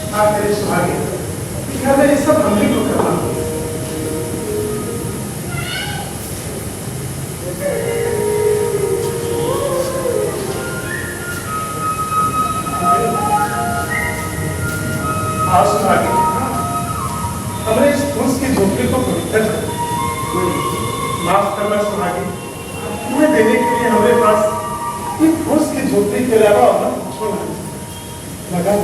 हाँ तेरे सुहागे क्या मैं ये सब हमने को करना हाँ सुहागे हमने इस फूस की झोपड़ी को पवित्र माफ करना सुहागे तुम्हें देने के लिए हमारे पास एक फूस की झोपड़ी के अलावा और कुछ नहीं लगा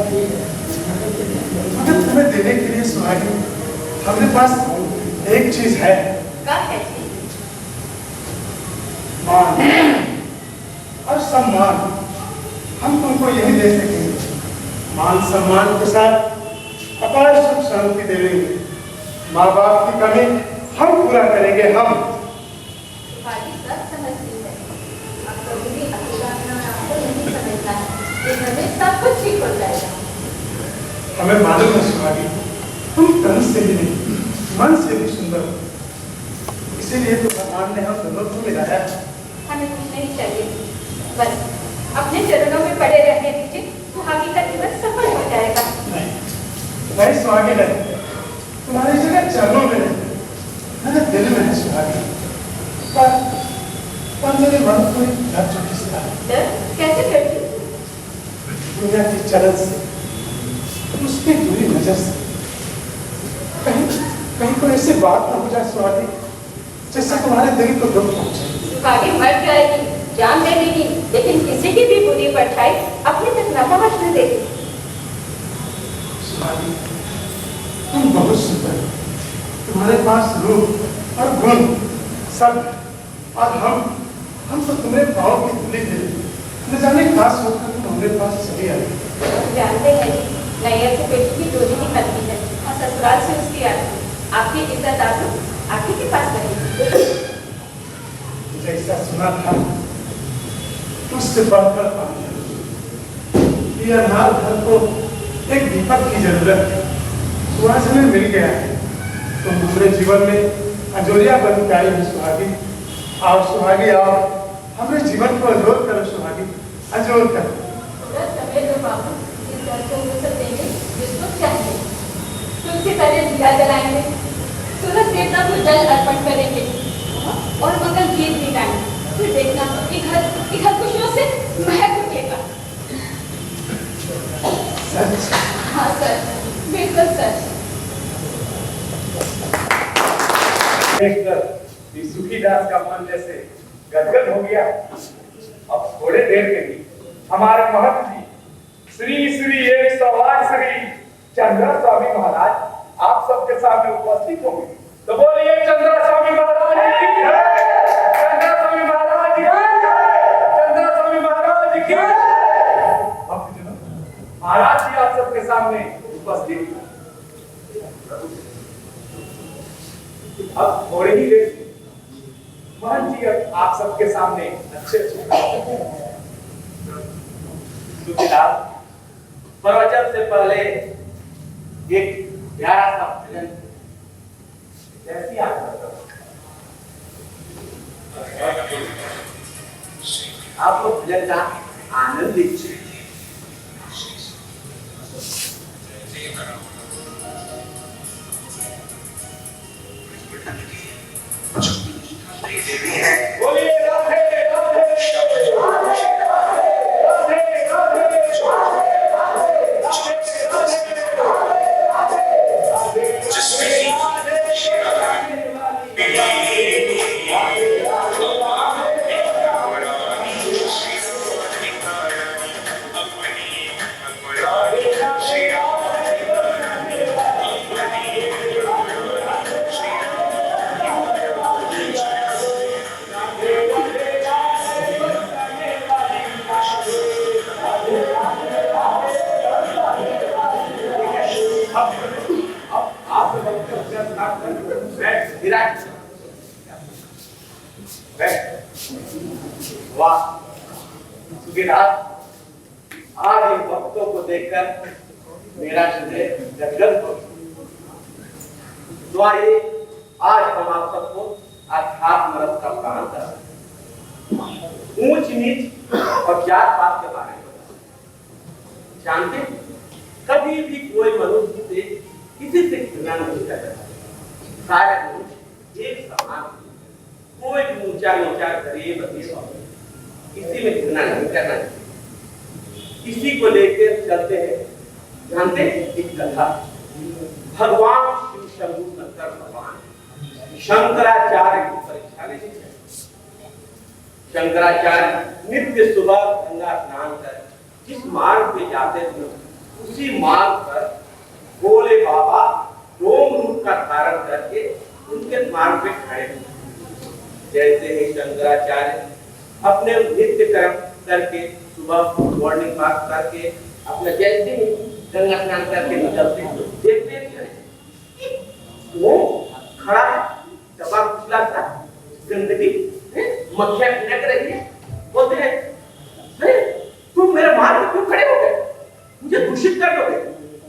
मगर तुम्हें देने के लिए सुहागी हमारे पास एक चीज है क्या है मान और सम्मान हम तुमको यही दे सकेंगे मान सम्मान के साथ अपार सुख शांति देंगे माँ बाप की कमी हम पूरा करेंगे हम भाभी सब समझती है अब कभी भी अकेला अपना आपको नहीं समझना है ये घर में सब कुछ ठीक हो जाएगा हमें मालूम है सुहागी तुम तन से भी नहीं मन से भी सुंदर हो इसीलिए तो भगवान ने हम दोनों को मिलाया हमें कुछ नहीं चाहिए बस अपने चरणों में पड़े रहने दीजिए सुहागी का जीवन सफल हो जाएगा नहीं सुहागी नहीं तुम्हारी जगह चरणों में नहीं मेरे दिल में है सुहागी पर मेरे मन को एक डर चुकी है कैसे करती दुनिया की चलन से उसकी बुरी नजर से कहीं कहीं कोई ऐसी बात ना हो जाए सुहागी जिससे तुम्हारे दिल को दुख पहुंचे सुहागी मर जाएगी जान दे देगी लेकिन किसी की भी बुरी परछाई अपने तक न पहुंचने देगी सुहागी तुम बहुत सुंदर हो तुम्हारे पास रूप और गुण सब और हम तो तुम्हें पाँव की धूली दे न जाने खास होकर तुम हमारे पास चली आई जानते हैं नैया से बेटी की डोली निकलती है और ससुराल से उसकी आती आपकी इज्जत आबरू आपके के पास रहेगी जैसा सुना था उससे बढ़कर पानी ये अनाथ घर को एक दीपक की जरूरत है सुहास हमें मिल गया है तो दूसरे जीवन में अजोरिया बन के आई है सुहागी आओ सुहागी आओ हमें जीवन को अजोर करो सुहागी अजोर करो बाबू इस घर को गुसल देंगे जिसको चाहिए तुलसी पहले दिया जलाएंगे सूरज देवता को जल अर्पण करेंगे और मंगल गीत भी गाएंगे फिर देखना कि घर खुशियों से महक उठेगा सच हाँ सच बिल्कुल सच सुखी दास का मन जैसे गदगद हो गया अब थोड़े देर के लिए हमारे महंत जी श्री श्री 108 श्री चंद्रा स्वामी महाराज आप सबके सामने उपस्थित होंगे तो बोलिए चंद्रा स्वामी महाराज की जय चंद्रा स्वामी महाराज की जय चंद्रा स्वामी महाराज की जय महाराज जी आप सबके सामने उपस्थित अब थोड़े ही देर मान जी आप सबके सामने अच्छे प्रवचन से पहले एक प्यारा सा भजन जैसी आप लोग भजन का आनंद लीजिए बोलिए राधे राधे राधे राधे वाह सुखीदास आज इन भक्तों को देखकर मेरा हृदय गदगद हो तो आइए आज हम आप सबको अध्यात्म रस का प्राण कर ऊंच नीच और जात पात के बारे में जानते कभी भी कोई कर सारे मनुष्य एक समान, कोई ऊंचा नीचा गरीब अमीर इसी में घृणा नहीं करना चाहिए। इसी को लेकर चलते हैं। जानते हैं एक कथा, भगवान शिव शंभु शंकर भगवान शंकराचार्य की परीक्षा लेने गए। शंकराचार्य नित्य सुबह गंगा स्नान कर जिस मार्ग पे जाते थे उसी मार्ग पर भोले बाबा डोम रूप का धारण करके उनके मार्ग पे खड़े हुए। जैसे ही शंकराचार्य अपने नित्य कर्म करके सुबह मॉर्निंग वॉक करके अपने जैसे ही गंगा स्नान करके निकलते देखते थे वो खड़ा है, दबा कुचला सा गंदगी मक्खियां खिलक रही है। बोलते हैं अरे तुम मेरे मार्ग पे क्यों खड़े हो गए, मुझे दूषित कर दोगे,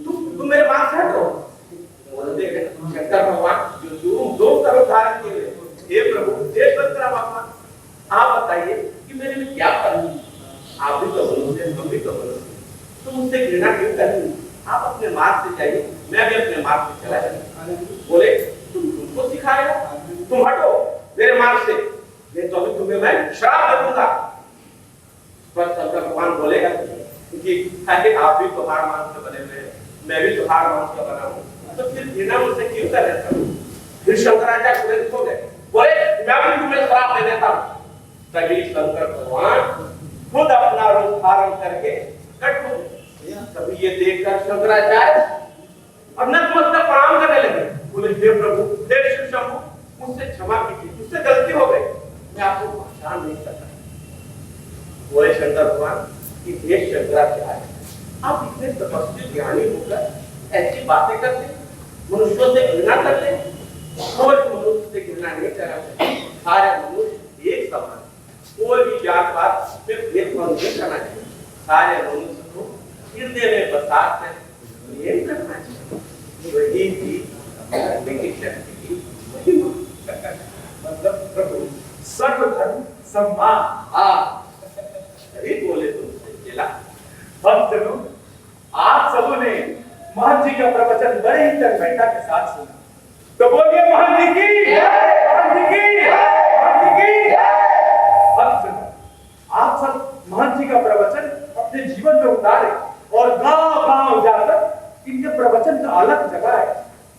तुम मेरे मार्ग से हटो। बोलते हैं शंकर भगवान जो दो करो धारण किए हुए, हे प्रभु हे शंकर भगवान आप बताइए कि मेरे लिए क्या करूं, आप भी तो मनुष्य हम भी तो मनुष्य, तुम मुझसे घृणा क्यों करते हो, आप अपने मार्ग से जाइए मैं भी अपने मार्ग से चला जाऊंगा। बोले तुमको सिखाया, तुम हटो मेरे मार्ग से, नहीं तो अभी तुम्हें मैं श्राप दे दूंगा। पर शंकर भगवान बोलेगा कि अरे आप भी तो हार मांस से बने हुए, मैं भी तो हार मांस का बना हूं, तो फिर घृणा मुझसे क्यों कर रहे हो। फिर शंकराचार्य क्रोधित हो गए, बोले मैं भी तुम्हें श्राप दे देता हूं। तभी शंकर भगवान खुद अपना रूप धारण करके कट हो गए। तभी ये देखकर शंकराचार्य अब नतमस्तक प्रणाम करने लगे। बोले हे प्रभु हे शिव शंभु मुझसे क्षमा कीजिए, मुझसे गलती हो गई, मैं आपको पहचान नहीं सका। बोले शंकर भगवान कि हे शंकराचार्य आप इतने तपस्वी ज्ञानी होकर ऐसी बातें करते, मनुष्यों से घृणा करते, कोई मनुष्य से घृणा नहीं करा, सारे मनुष्य एक समान, कोई भी जात पात में भेदभाव नहीं करना चाहिए, सारे मनुष्य को हृदय में बसाकर प्रेम करना चाहिए। वही भी धर्म की शक्ति की महिमा। मतलब प्रभु सर्वधर्म सम्मान। हाँ सही बोले तुमसे चला। भक्तजनों आप सबों ने महंत जी का प्रवचन बड़े ही तन्मयता के साथ सुना, तो बोलिए महंत जी की जय, महंत जी की जय, महंत जी की जय। भक्तजनों आप सब महंत जी का प्रवचन अपने जीवन में उतारे और गांव-गांव जाकर इनके प्रवचन का अलग जगह है,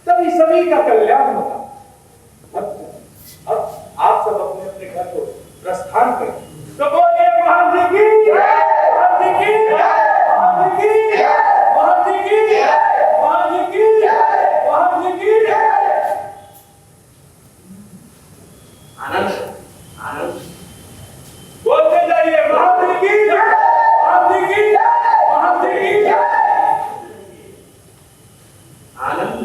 तभी सभी का कल्याण होगा। अब आप सब अपने अपने घर को प्रस्थान करें, तो बोलिए महंत जी की जय, महंत जी की जय, महंत जी की जय, महंत जी की जय, महंत जी की जय, महंत जी की जय। आनंद आनंद बोलते जाइए महंत जी की जय, महंत जी की जय, महंत जी की जय। आनंद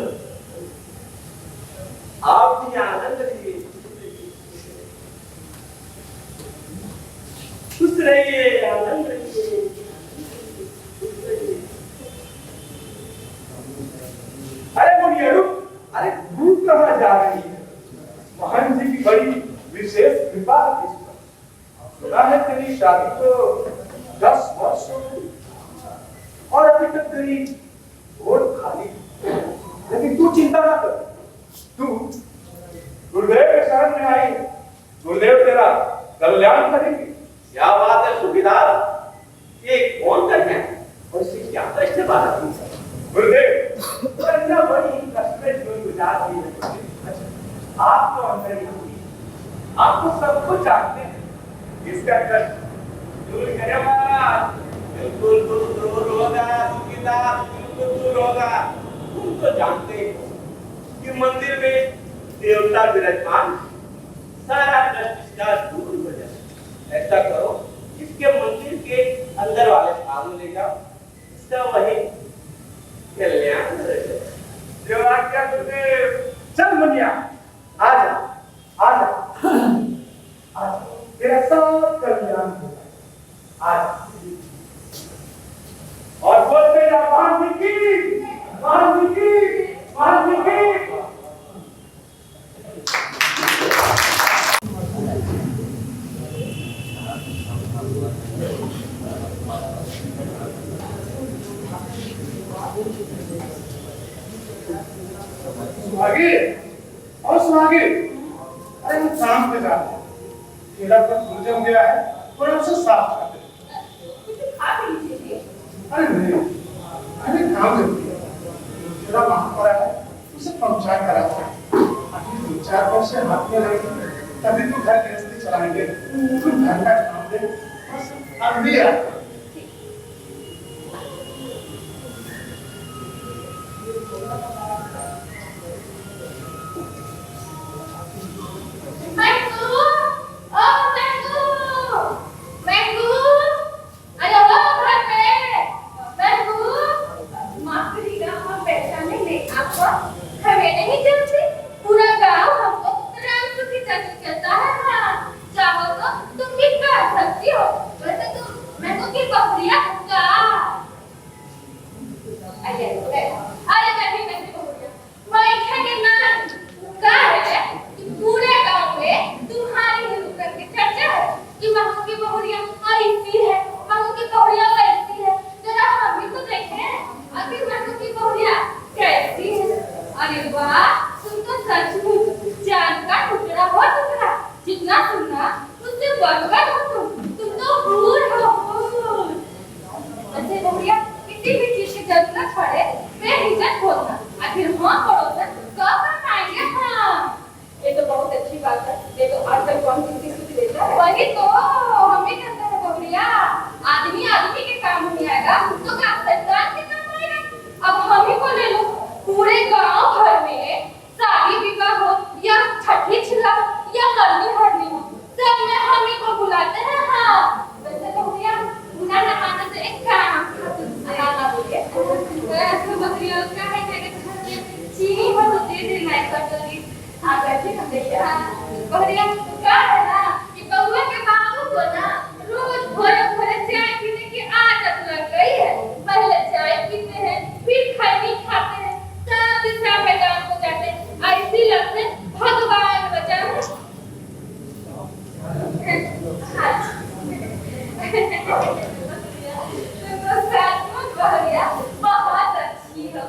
आप भी आनंद लीजिए, खुश रहिए, आनंद रहिए, खुश रहिए। अरे मुनिया रुक, अरे तू कहाँ जा रही है, महंत जी की बड़ी विशेष कृपा है इस पर। सुना है तेरी शादी को 10 वर्ष हो गए और अभी तक तेरी गोद खाली, लेकिन तू चिंता ना कर, तू गुरुदेव के शरण में आई, गुरुदेव तेरा कल्याण करेंगे। क्या बात है सुखीदार, ये कौन कर है और इससे क्या कष्ट बात है। गुरुदेव करना बड़ी कष्ट में जीवन गुजार दी है। अच्छा, आप तो अंदर आपको सब कुछ जानते हैं, इसका कष्ट दूर करें महाराज। बिल्कुल दूर होगा सुखीदार, बिल्कुल दूर होगा। तुम तो जानते हो कि मंदिर में देवता विराजमान, सारा कष्ट इसका दूर हो जाए। ऐसा करो इसके मंदिर के अंदर वाले भाग में ले जाओ, इसका वही कल्याण हो जाए। देवराज्ञा गुरुदेव। चल मुनिया आजा आजा आजा, तेरा सब कल्याण होगा, आजा। और बोलते जा महंत जी की, महंत जी की, महंत जी की। सुहागी और सुहागी, अरे हम काम पे जाते हैं, केला पर फूल जम गया है और उसे साफ कर दे। इसे खा भी लीजिए। अरे नहीं, अरे काम जल्दी है, केला वहां पर है, उसे पहुंचा कर आता है। अभी 2-4 पैसे हाथ में रहेंगे, तभी तो घर गृहस्थी चलाएंगे, तुम घर का काम दे, बस अब भी आ। मैंगो, ओ मैंगो, मैंगो, अरे ओ घर में, मैंगो, माफ करिएगा हम पहचाने नहीं आपको, हमें नहीं जानते, पूरा गांव हमको राम सुखी कहता है। हाँ, चाहो तो तुम भी कर सकती हो, वैसे तुम मैंगो की बकरियां का, अरे मैं भी बहुरिया, मैं इखे ना का है कि पूरे गांव में तुम्हारी ही रुकन की चर्चा है कि महू की बहुरिया ऐसी है, महू की बहुरिया वैसी है। जरा हम भी तो देखें आखिर महू की बहुरिया कैसी है। अरे वाह, तुम तो सचमुच जान का टुकड़ा हो टुकड़ा, जितना सुनना उससे बढ़कर हो तुम तो हूर हो हूर। वैसे बहुरिया किसी भी चीज की जरूरत पड़े बेहिचक बोलना, आखिर हाँ पड़ोसन कब आएंगे। हाँ, ये तो बहुत अच्छी बात है, ये तो आजकल कौन किसी से देता है। वही तो हम भी कहते हैं बहुरिया, आदमी आदमी के काम नहीं आएगा तो क्या शैतान के काम आएगा। अब हम ही को ले लो, पूरे गांव भर में शादी विवाह हो या छठी छिला या हल्दी हरनी हो, सब में हम ही को बुलाते हैं। हाँ, वैसे बहुरिया बुला ना माने तो एक काम तुमसे ना बोलिए, तो बकरियों का है क्या चीनी हो तो दे देना एक कटोरी। आप बैठे हम देखिए। बहुरिया क्या है ना कि बउआ के बाबू को ना रोज भोरे भोरे चाय पीने की आदत लग गई है। पहले चाय पीते हैं, फिर खैनी खाते हैं, तब दूसरा मैदान को जाते हैं। ऐसी लगते भगवान बचाए। तो सचमुच बहुरिया बहुत अच्छी हो,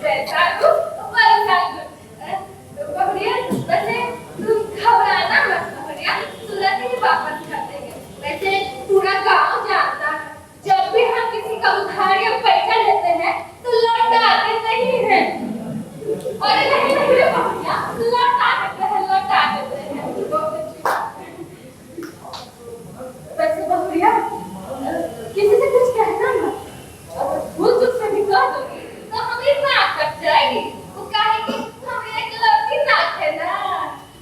जैसा गुण वैसा गुण। बहुरिया वैसे तुम घबराना मत बहुरिया, तुरंत ही वापस कर देंगे। वैसे पूरा गांव जानता है जब भी हम किसी का उधार या पैसा लेते हैं तो लौटाते नहीं हैं। अरे नहीं नहीं बहुरिया, लौटा देते हैं, लौटा देते हैं। बहुत अच्छी बात है। वैसे बहुरिया किसी से कुछ कहना मत, अगर भूल चूक से भी कह दोगी तो हमें नाक कट जाएगी। वो कहेगी हमें एक लड़की नाक है ना।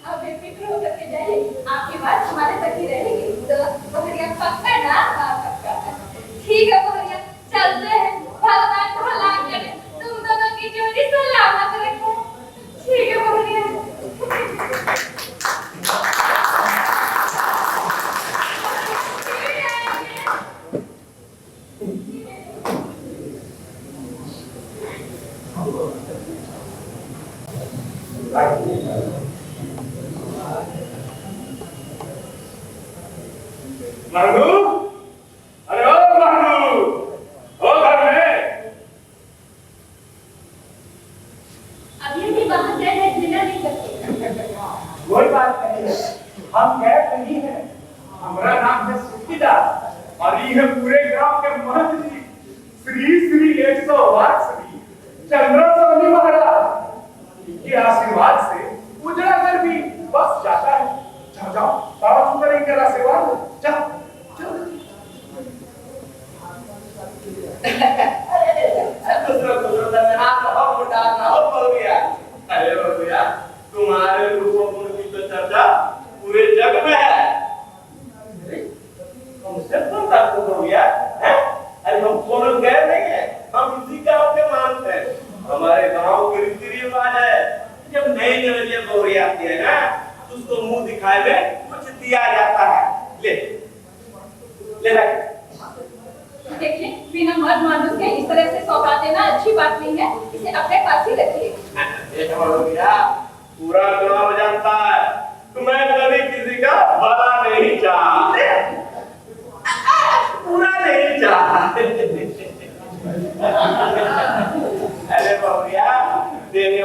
अब बेफिक्र होकर के जाइए, आपकी बात हमारे तक ही रहेगी। तो बहुरिया पक्का ना? हाँ पक्का। ठीक है बहुरिया, चलते हैं, भगवान भला करे, तुम दोनों की जोड़ी सलामत रखे। ठीक है बहुरिया। महनू, अरे ओ महनू, ओ घर में। अभी भी बाहर गए हैं, डिनर नहीं करते। कोई बात नहीं है, हम गए नहीं है। हमारा नाम है सुखीदास और ये है पूरे गांव के महंत जी श्री श्री 108 श्री चंद्रस्वामी महाराज। इनके आशीर्वाद से उजड़ा घर भी बस जाता है। जाओ जाओ, सारा सुंदर इनका आशीर्वाद हो। जाओ अरे भैया, तुम्हारे रूप गुण की तो चर्चा पूरे जग में है। हमसे तो बात हो गया है। अरे हम कौन गए नहीं है, हम इसी का आपके मानते हैं। हमारे गांव के रीति रिवाज है, जब नई नवेली बहुरी आती है ना तो उसको मुंह दिखाए में कुछ दिया जाता है। ले ले रख। देखिए, बिना मर्द मानुस के इस तरह से सौगात देना अच्छी बात नहीं है, इसे अपने पास ही रखिए। पूरा गांव जानता है तुम्हें कभी किसी का भला नहीं चाहते, पूरा नहीं चाहते। अरे बहुरिया, देने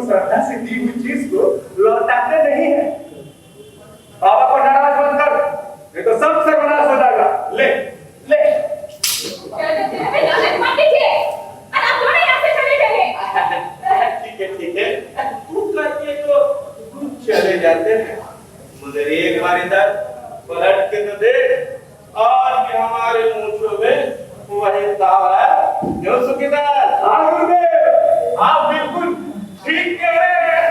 श्रद्धा से दी हुई चीज को लौटाते नहीं है। बाबा को नाराज मत कर, नहीं तो सब सर्वनाश हो जाएगा। ले ले ठीक है तू करके तो तू चले जाते हैं, मगर एक बार इधर पलट के तो देख और कि हमारे मूंछों में वही दाव है जो सुखीदार। हाँ गुरुदेव, आप बिल्कुल ठीक कह रहे हैं।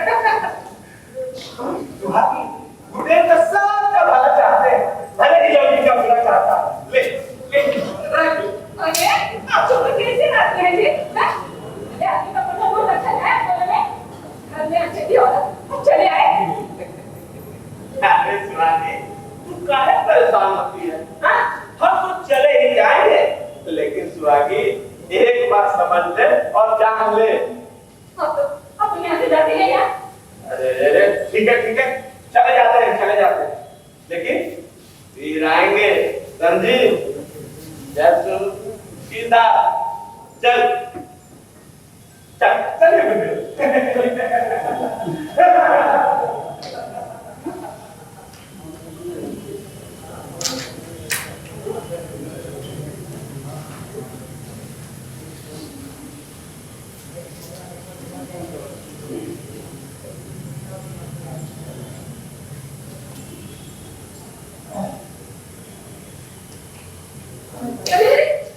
गुरुदेव तो सबका भला चाहते हैं, भले ही योगी का बुरा चाहता। ले ले रख। अरे आप तो कैसे आते हैं जी? अरे आपकी तो बहुत अच्छा है बोले में घर में अच्छी थी औरत चले आए। अरे सुनानी, तू काहे परेशान होती है? हाँ, हम तो चले ही जाएंगे, लेकिन सुहागी एक बार समझ ले और जान ले। अब तो अपने यहाँ से जाते हैं यार। अरे ठीक है, चले जाते हैं, लेकिन फिर आएंगे। संजीव, जैसु, सीधा, चल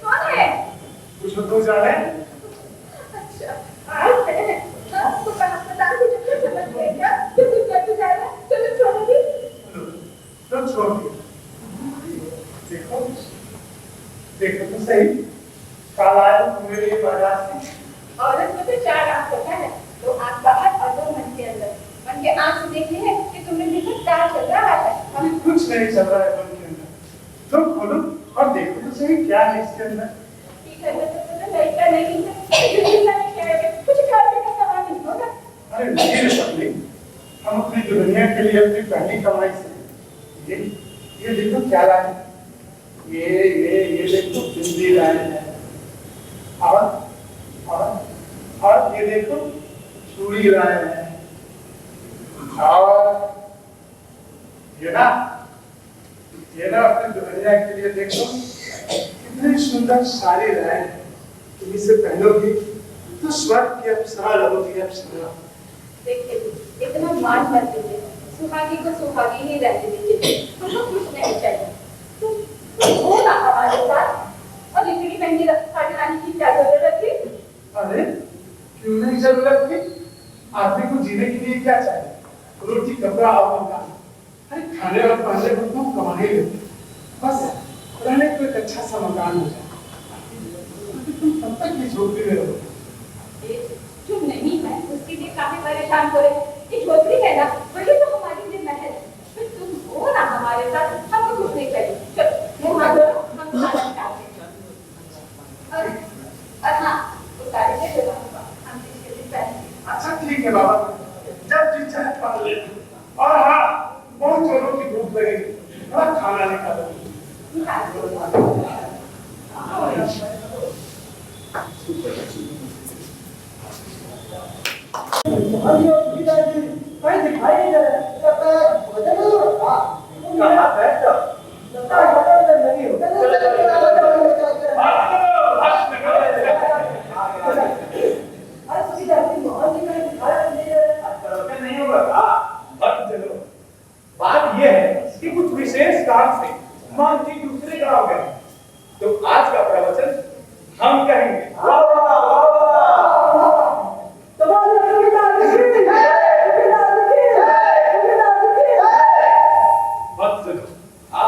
कौन है? कुछ तो जाने। अच्छा, आप हैं? आपको कहाँ पता है कि जो समझ गए क्या? कि कुछ करके जा रहा है? चलो छोड़ोगी? तो छोड़ दे। देखो तो सही, कल आया तुम मेरे लिए बाजार से। औरत में तो 4 आंख होता है, 2 आंख बाहर और 2 मन के अंदर। मन के आंख से देखी है कि तुमने बिल्कुल क्या चल रहा है। अभी कुछ नहीं चल रहा है मन के अंदर, तुम खोलो और देखो तो सही क्या है इसके अंदर। ठीक है, तो लड़का नहीं है, कुछ खाने का सामान नहीं होगा। अरे नहीं रे पत्नी, हम अपनी दुनिया के लिए अपनी पहली कमाई से ये देखो क्या लाए, ये देखो बिंदी लाए हैं, और ये देखो चूड़ी लाए हैं, और ये ना अपनी दुनिया के लिए देखो कितनी सुंदर साड़ी लाए हैं। तुम इसे पहनोगी तो स्वर्ग की अप्सरा लगोगी। अप्सरा देखिए, इतना मान मत दीजिए, सुहागी को सुहागी ही रहने दीजिए, तुमको कुछ नहीं चाहिए। तुम हो ना हमारे साथ, और इतनी महंगी साड़ी लाने की क्या जरूरत थी? अरे क्यों नहीं जरूरत थी? आदमी को जीने के लिए क्या चाहिए? रोटी, कपड़ा और मकान। अरे खाने और पहनने को तुम कमा ही लेते, बस रहने को एक अच्छा सा मकान हो जाए, तुम तब तक ये झोपड़ी में रहो। जो नहीं है उसके लिए काफी परेशान हो रहे। ये झोपड़ी है ना, वही तो हमारे लिए महल है। फिर तुम हो ना हमारे साथ, हमको कुछ नहीं चाहिए। चलो मुँह हाथ धो, हम खाना खाते हैं। और हाँ, वो साड़ी ले लो, हम इसके लिए पहनेंगे। अच्छा ठीक है बाबा, जब जी चाहे पहन ले। और हाँ, बहुत जोरों की भूख लगेगी, थोड़ा खाना निकालो। कहीं दिखाई नहीं दे रहा नहीं होगा। बात यह है कि कुछ विशेष काम से मान जी दूसरे गांव गए, तो आज का प्रवचन हम कहेंगे। आप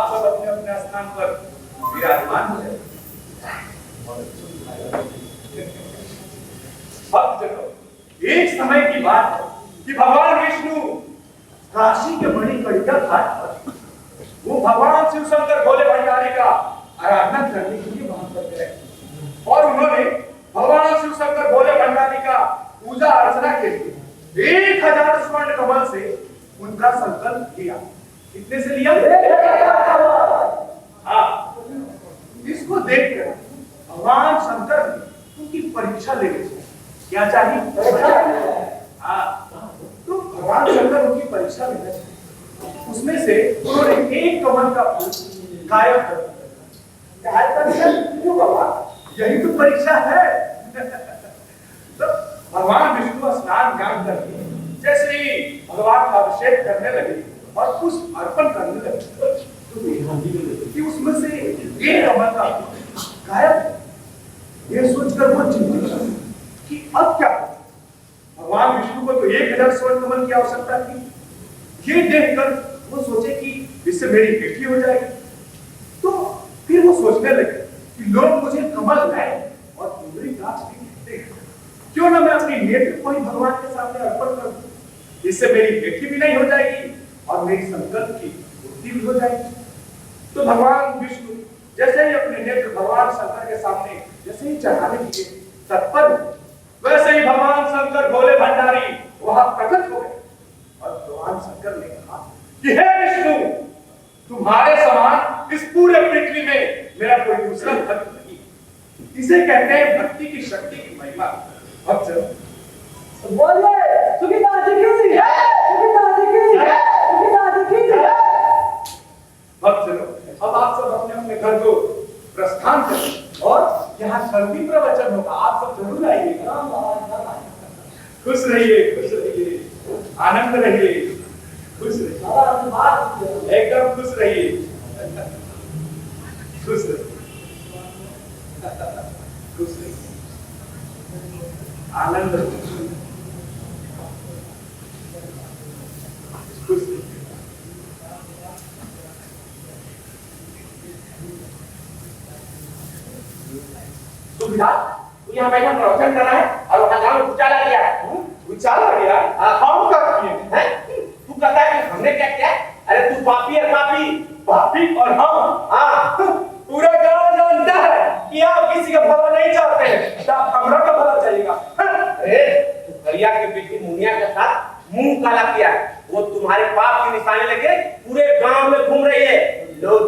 सब अपने अपने स्थान पर विराजमान हो जाए। एक समय की बात है कि भगवान विष्णु काशी के मणिकर्णिका घाट पर वो भगवान शिव शंकर भोले भंडारी का आराधना करने के लिए वहां पर गए, और उन्होंने भगवान शिव शंकर भोले भंडारी का पूजा अर्चना के लिए 1000 स्वर्ण कमल से उनका संकल्प लिया। कितने से लिया? हाँ, इसको देखकर भगवान शंकर ने उनकी परीक्षा ले ली। क्या चाहिए? हाँ, भगवान शंकर उनकी परीक्षा लेना चाहिए। उसमें से उन्होंने एक कमल का फूल गायब कर दिया। गायब कर दिया क्यों भगवान? यही तो परीक्षा है। तो भगवान विष्णु स्नान ध्यान करके जैसे ही भगवान का अभिषेक करने लगे और पुष्प अर्पण करने लगे तो कि उसमें से एक कमल का फूल गायब। ये सोचकर वो चिंतित कि अब क्या? भगवान विष्णु को तो 1000 स्वर्ण कमल की आवश्यकता थी। ये देखकर वो सोचे कि इससे मेरी बेटी हो जाएगी। तो फिर वो सोचने लगे कि लोग मुझे कमल लाए और सुंदरी गाछ भी कहते हैं, क्यों ना मैं अपनी नेत्र को ही भगवान के सामने अर्पण कर दूं। इससे मेरी बेटी भी नहीं हो जाएगी और मेरी संकल्प की पूर्ति भी हो जाएगी। तो भगवान विष्णु जैसे ही अपने नेत्र भगवान शंकर के सामने जैसे ही चढ़ाने के लिए तत्पर, वैसे ही भगवान शंकर भोले भंडारी वहां प्रकट हो गए और भगवान शंकर ने कहा कि हे विष्णु, तुम्हारे समान इस पूरे पृथ्वी में मेरा कोई दूसरा भक्त नहीं। इसे कहते हैं भक्ति की शक्ति की महिमा। भक्त बोलिए सुखीदास जी की जय, सुखीदास जी की जय, सुखीदास जी की जय। भक्त अब आप सब अपने अपने घर को प्रस्थान करें और यहाँ शांति प्रवचन होगा। आप सब जरूर आइएगा। खुश रहिए, खुश रहिए, आनंद रहिए, खुश रहिए, एकदम खुश रहिए, खुश रहिए, खुश रहिए, आनंद रहिए, खुश रहिए। तू यहाँ बैठा प्रवचन कर रहा है और वहाँ गाँव में उचाला किया है। उचाला गया? हम क्या किए हैं? तू कहता है कि हमने क्या किया? अरे तू पापी है, पापी, पापी और हम। हाँ, पूरा गांव जानता है कि आप किसी का भला नहीं चाहते हैं, तो हमरा का भला चाहिएगा। अरे तू हरिया के बेटी मुनिया के साथ मुंह काला किया है। वो तुम्हारे पाप की निशानी लेके पूरे गांव में घूम रही है। लोग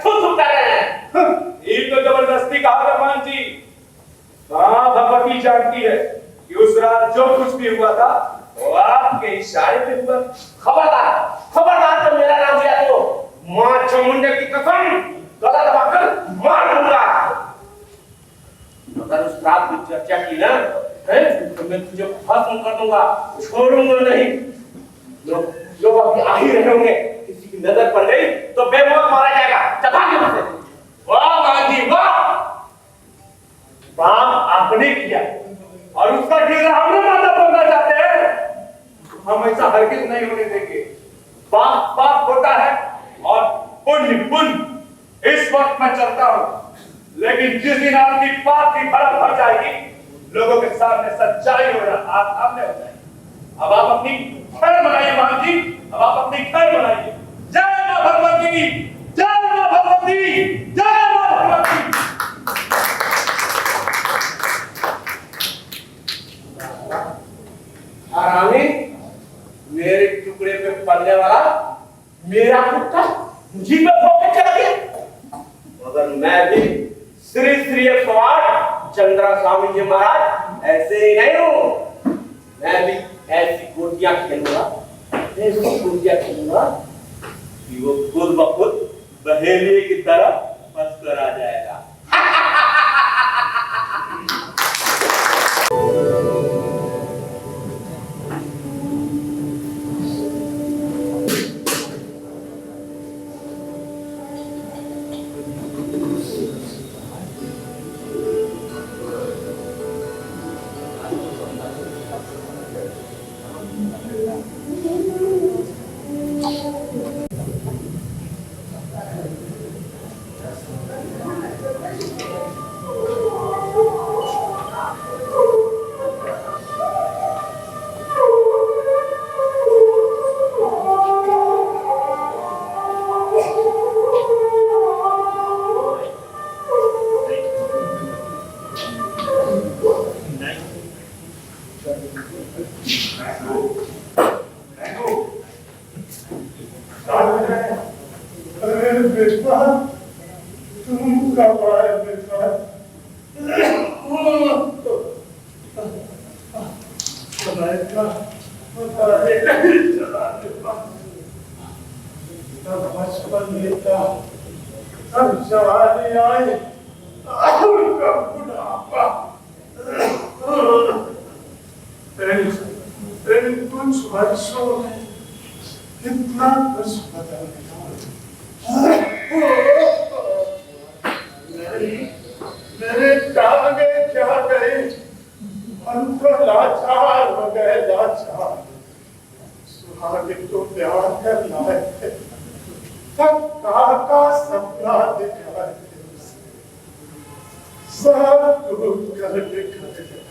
थू कर रहे हैं। ये तो जबरदस्ती कहा भगवान जी। हाँ, भगवती जानती है कि उस रात जो कुछ भी हुआ था वो आपके इशारे पे हुआ। खबरदार, खबरदार तो मेरा नाम लिया तो मां चामुंडा की कसम गला दबाकर मार दूंगा। अगर उस रात की चर्चा की ना तो मैं तुझे खत्म कर दूंगा, छोड़ूंगा नहीं। लोग अभी आ ही रहे होंगे, किसी की नजर पड़ गई तो बेमौत मारा जाएगा। चला के वहां से। वाह गांधी वाह, पाप आपने किया और उसका ठेला हमने माथा पड़ना चाहते हैं। हम ऐसा हरगिज नहीं होने देंगे। पाप पाप होता है और पुण्य पुण्य। इस वक्त मैं चलता हूँ, लेकिन जिस दिन आपकी पाप की भरम भर जाएगी, लोगों के सामने सच्चाई हो सामने हो जाएगी। अब आप अपनी खैर मनाइए महान जी, अब आप अपनी खैर मनाइए। जय मां भगवती, जय मां भगवती, जय मां भगवती। आरामी, मेरे टुकड़े पे पड़ने वाला मेरा कुत्ता मुझी पे भौंक के चला गया। मगर मैं भी श्री श्री 108 चंद्रा स्वामी जी महाराज ऐसे ही नहीं हूँ। मैं भी ऐसी गोटियां खेलूंगा, ऐसी गोटियां खेलूंगा कि वो खुद ब खुद बहेलिए की तरह फंस कर आ जाएगा। बेटा वर्षों में कितना कुछ बदल गया। मेरे टांगे क्या गए, हम तो लाचार हो गए, लाचार। सुहागिन को प्यार कर लाए थे, तब का सपना दिखाए थे, सब टूट कर बिखर गए।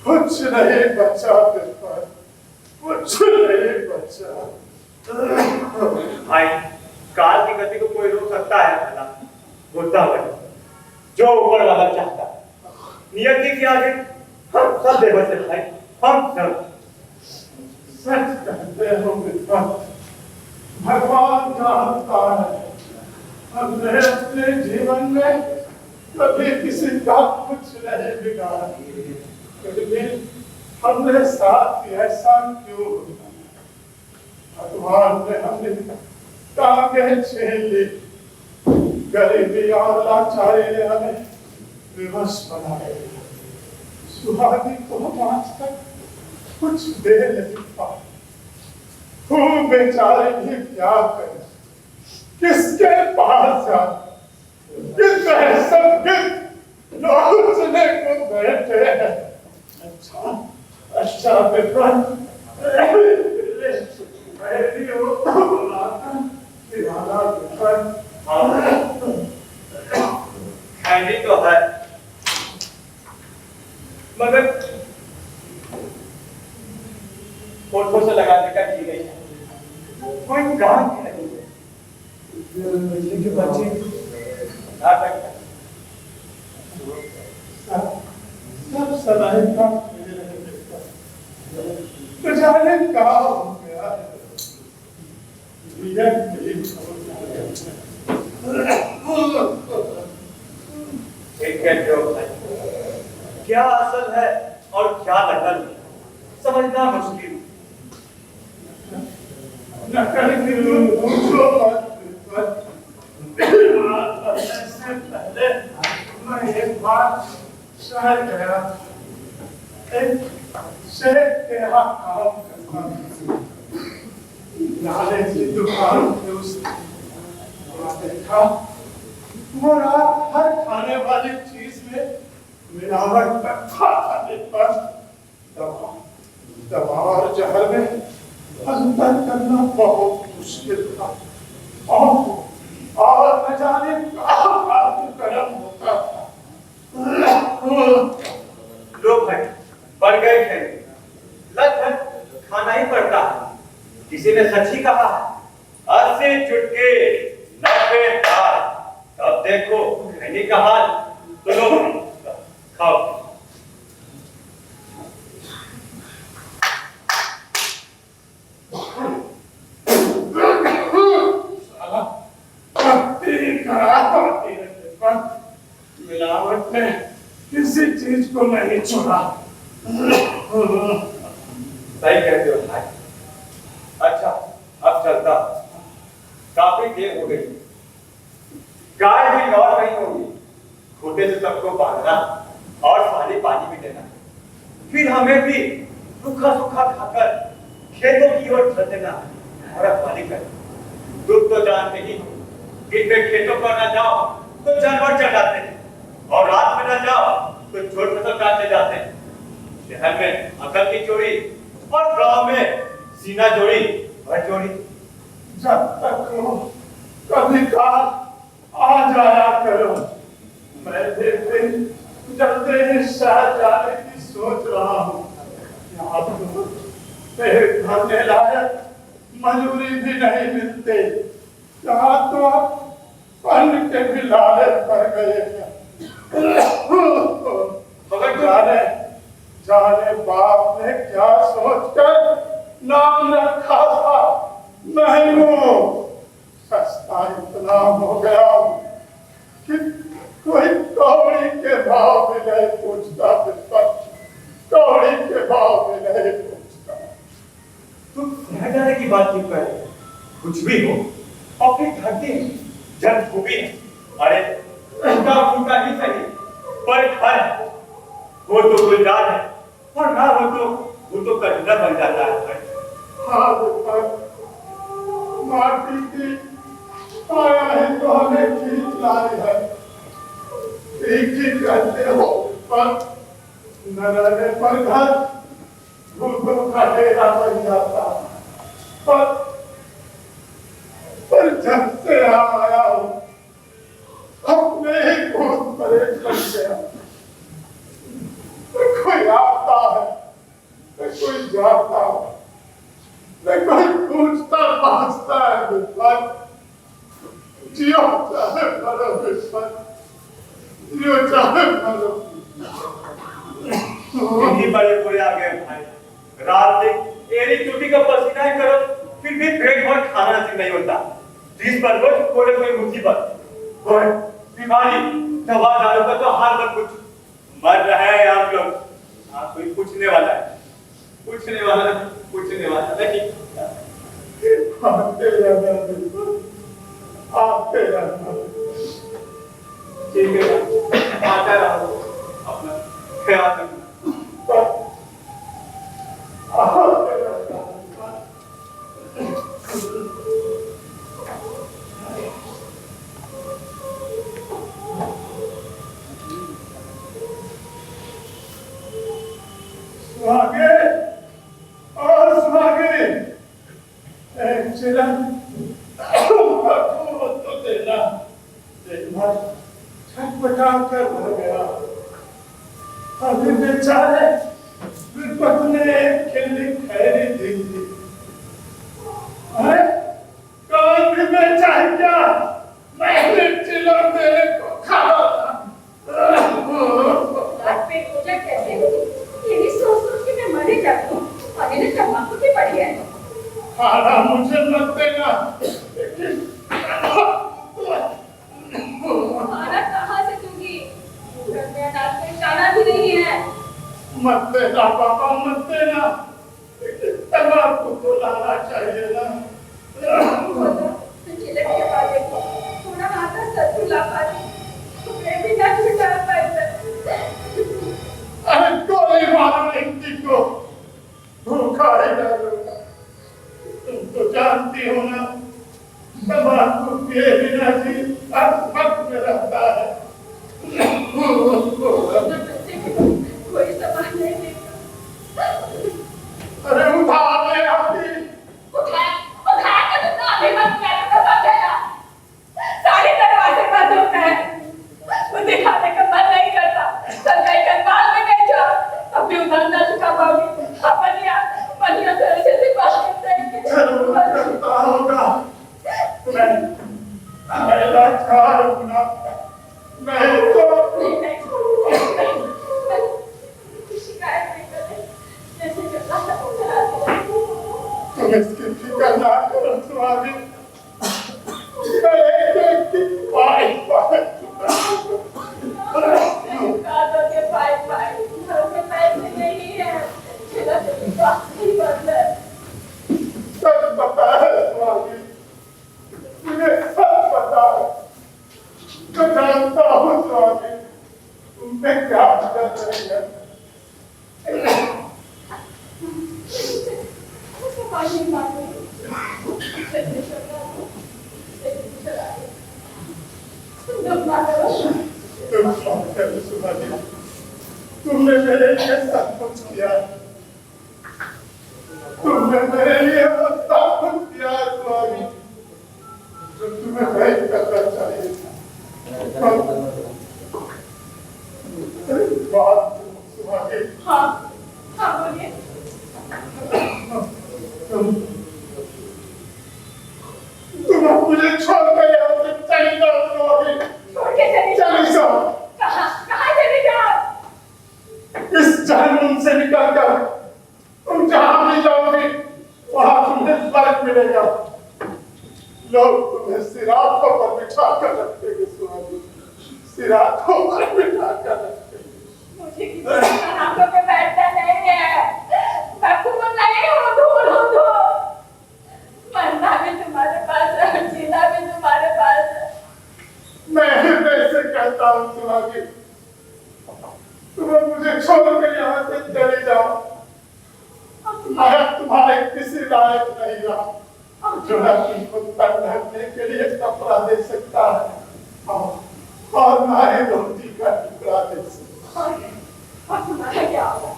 कुछ नहीं बचा फिर पर, कुछ नहीं बचा। भाई, काल की गति को कोई रोक सकता है भला? होता है जो ऊपर वाला चाहता है। नियति के आगे हम सब बेबस हैं भाई, हम सब। सच कहते हो मित्र, भगवान का अवतार है। हमने अपने जीवन में कभी किसी का कुछ नहीं बिगाड़ा, फिर भी हमने साथ ऐसा क्यों होता? भगवान ने हमें टांगे छीन ली, गरीबी और लाचारी ने हमें विवश बना दिया। सुहागी को हम आज तक कुछ दे नहीं पाए। वो बेचारे भी क्या करें, किसके पास जाए, किससे सब नोचने को बैठे हैं। अच्छा अच्छा विद्वान, खैनी तो है, मगर होठों से लगाने का की गई है, कोई काम नहीं है। बिजली के बच्चे सब सलाह का तो जाने क्या हो गया। क्या असल है और क्या नकल, समझना मुश्किल। नकल की पूछो मत। से पहले मैं एक बार शहर गया, एक शेख के यहाँ काम करता था। नाले की दुकान पे उसने देखा, वो रात हर खाने वाली चीज में मिलावट करता था। दवा और जहर में अंतर करना बहुत मुश्किल था, और न जाने कहाँ कर्म होता था। लोग भाई बढ़ गए थे, लगभग खाना ही पड़ता है। किसी ने सच ही कहा है, 80 चुटके 90 तार। अब देखो खैनी का हाल, तो लो खाओ। मिलावट ने किसी चीज को नहीं छोड़ा। सही कहते हो भाई। अच्छा अब चलता, काफी देर हो गई, गाय भी लौट नहीं होगी। खोटे से सबको बांधना और पानी भी देना, फिर हमें भी सूखा सूखा खाकर खेतों की ओर चल देना और पानी कर। दुख तो जानते ही, दिन में खेतों पर न जाओ तो जानवर चढ़ जाते हैं, और रात में न जाओ तो चोर फसल काटने जाते हैं। शहर में अकल की चोरी और गांव में सीना जोड़ी भर चोरी। जब तक हो कभी काल आ जाया करो। मैं दिन जल्दी ही शहर जाने की सोच रहा हूँ। यहाँ तो पेट भरने लायक मजूरी भी नहीं मिलते, यहाँ तो अन्न के भी लाले पड़ गए हैं। मगर जाने बाप ने क्या सोचकर नाम रखा था। नहीं वो सस्ता इतना हो गया कि कोई कौड़ी के भाव में नहीं पूछता, कौड़ी के भाव में नहीं पूछता। तुम शहर जाने की बात क्यों कर रहे हो? कुछ भी हो, अपनी धरती जन खूबी है। अरे टूटा फूटा ही सही, पर घर है, वो तो गुलजार है, और ना हो तो वो तो कटरा बन जाता है भाई। हाँ बेटा, माटी की आया है तो हमें खींच लाई है। ठीक ही कहते हो, पर न रहने पर घर भूखों का डेरा बन जाता। पर जब से आया हूँ अपने ही खून परेश बन गया। कोई आता है, कोई जाता है, कोई पूछता पाछता है। विश्वास जियो चाहे मरो, विश्वास जियो चाहे मरो। इतनी बड़े पूरे आ गए भाई। रात दिन एरी चुटी का पसीना ही करो, फिर भी पेट भर खाना नसीब नहीं होता। जिस पर रोज कोई मुसीबत, कोई बीमारी, दवा दारू का तो हाल मत पूछो। मर रहे हैं आप लोग, हाँ कोई पूछने वाला है, पूछने वाला नहीं। आते रहना, आते रहना। ठीक है, आता रहो, अपना ख्याल रखना। आते रहना। सुहागे और सुहागे, एक चिलम तो देना। देखना छटपटा कर भर गया। अभी बेचारे विपत ने एक खिल्ली खैरी दी थी। कौन भी बेचा है क्या? मैंने चिलम मेरे को खाया था। पेट पूजा कहते हैं, यही सोच के मैं मरे जाती हूँ और इन्हें तम्बाकू की पड़ी है। खाना मुझे मत देना, खाना कहाँ से दूंगी? घर में अनाज में खाना भी नहीं है। मत देना बाबा, मत देना। तम्बाकू तो लाना चाहिए ना। चिलक के पास देखो, थोड़ा आता सत्तू ला पाती, मैं भी ना छुटा पाता। अरे गोली मारो व्यक्ति को, भूखा ही डालूंगा। तुम तो जानती हो ना, तम्बाकू पिए बिना जी वक्त में रहता है। कोई सामान नहीं देगा। अरे उठा ले आती। उठाया कर तो अभी मत मैं तो बंद है ना। सारे दरवाजे बंद होते हैं। मुझे खाने का मन नहीं करता। सरकारी कंपाल में बेचो, तब भी उधार ना चुका पाऊंगी। मनिया तो ऐसे बात करते हैं। करता होगा। मैं लाचार हूँ ना, नहीं तो शिकायत नहीं करते। जैसे करना था वो करा दो। तुम इसकी फिक्र ना करो सुहागी। मैं एक की पाई चुका दोगे पाई। घर में पैसे नहीं है। मेरा तो बात नहीं बंद है। सब पता है सुहागी, मुझे सब पता है। मैं जानता हूँ सुहागी, तुमने क्या कर रही है। पानी मांगो। तुम सुहागी, तुमने मेरे लिए सब कुछ किया। तुमने मेरे लिए वो सब कुछ किया सुहागी, जो तुम्हें नहीं करना चाहिए था। बात सुहागी, हाँ बोलिए। तुम मुझे छोड़ कर यहाँ से चली जाओ सुहागी। छोड़ के चली जाओ। कहाँ चली जाओ? इस जहन्नुम से निकल कर तुम जहाँ भी जाओगी वहाँ तुम्हें स्वर्ग मिलेगा। लोग तुम्हें सिरातों पर बिठा कर रखेंगे सुहागी, सिरातों पर बिठा कर रखेंगे। मुझे किसी हाथों पे बैठना नहीं है। मैं फूल नहीं हूँ, धूल हूँ धूल। मरना भी तुम्हारे पास है, जीना भी तुम्हारे पास है। मैं वैसे कहता हूँ सुहागी, तुम मुझे छोड़ कर यहाँ से चले जाओ। किसी लायक नहीं रहा जो लड़की को तन ढकने के लिए कपड़ा दे सकता है और ना ही रोटी का टुकड़ा दे सकता है। और तुम्हारा क्या होगा?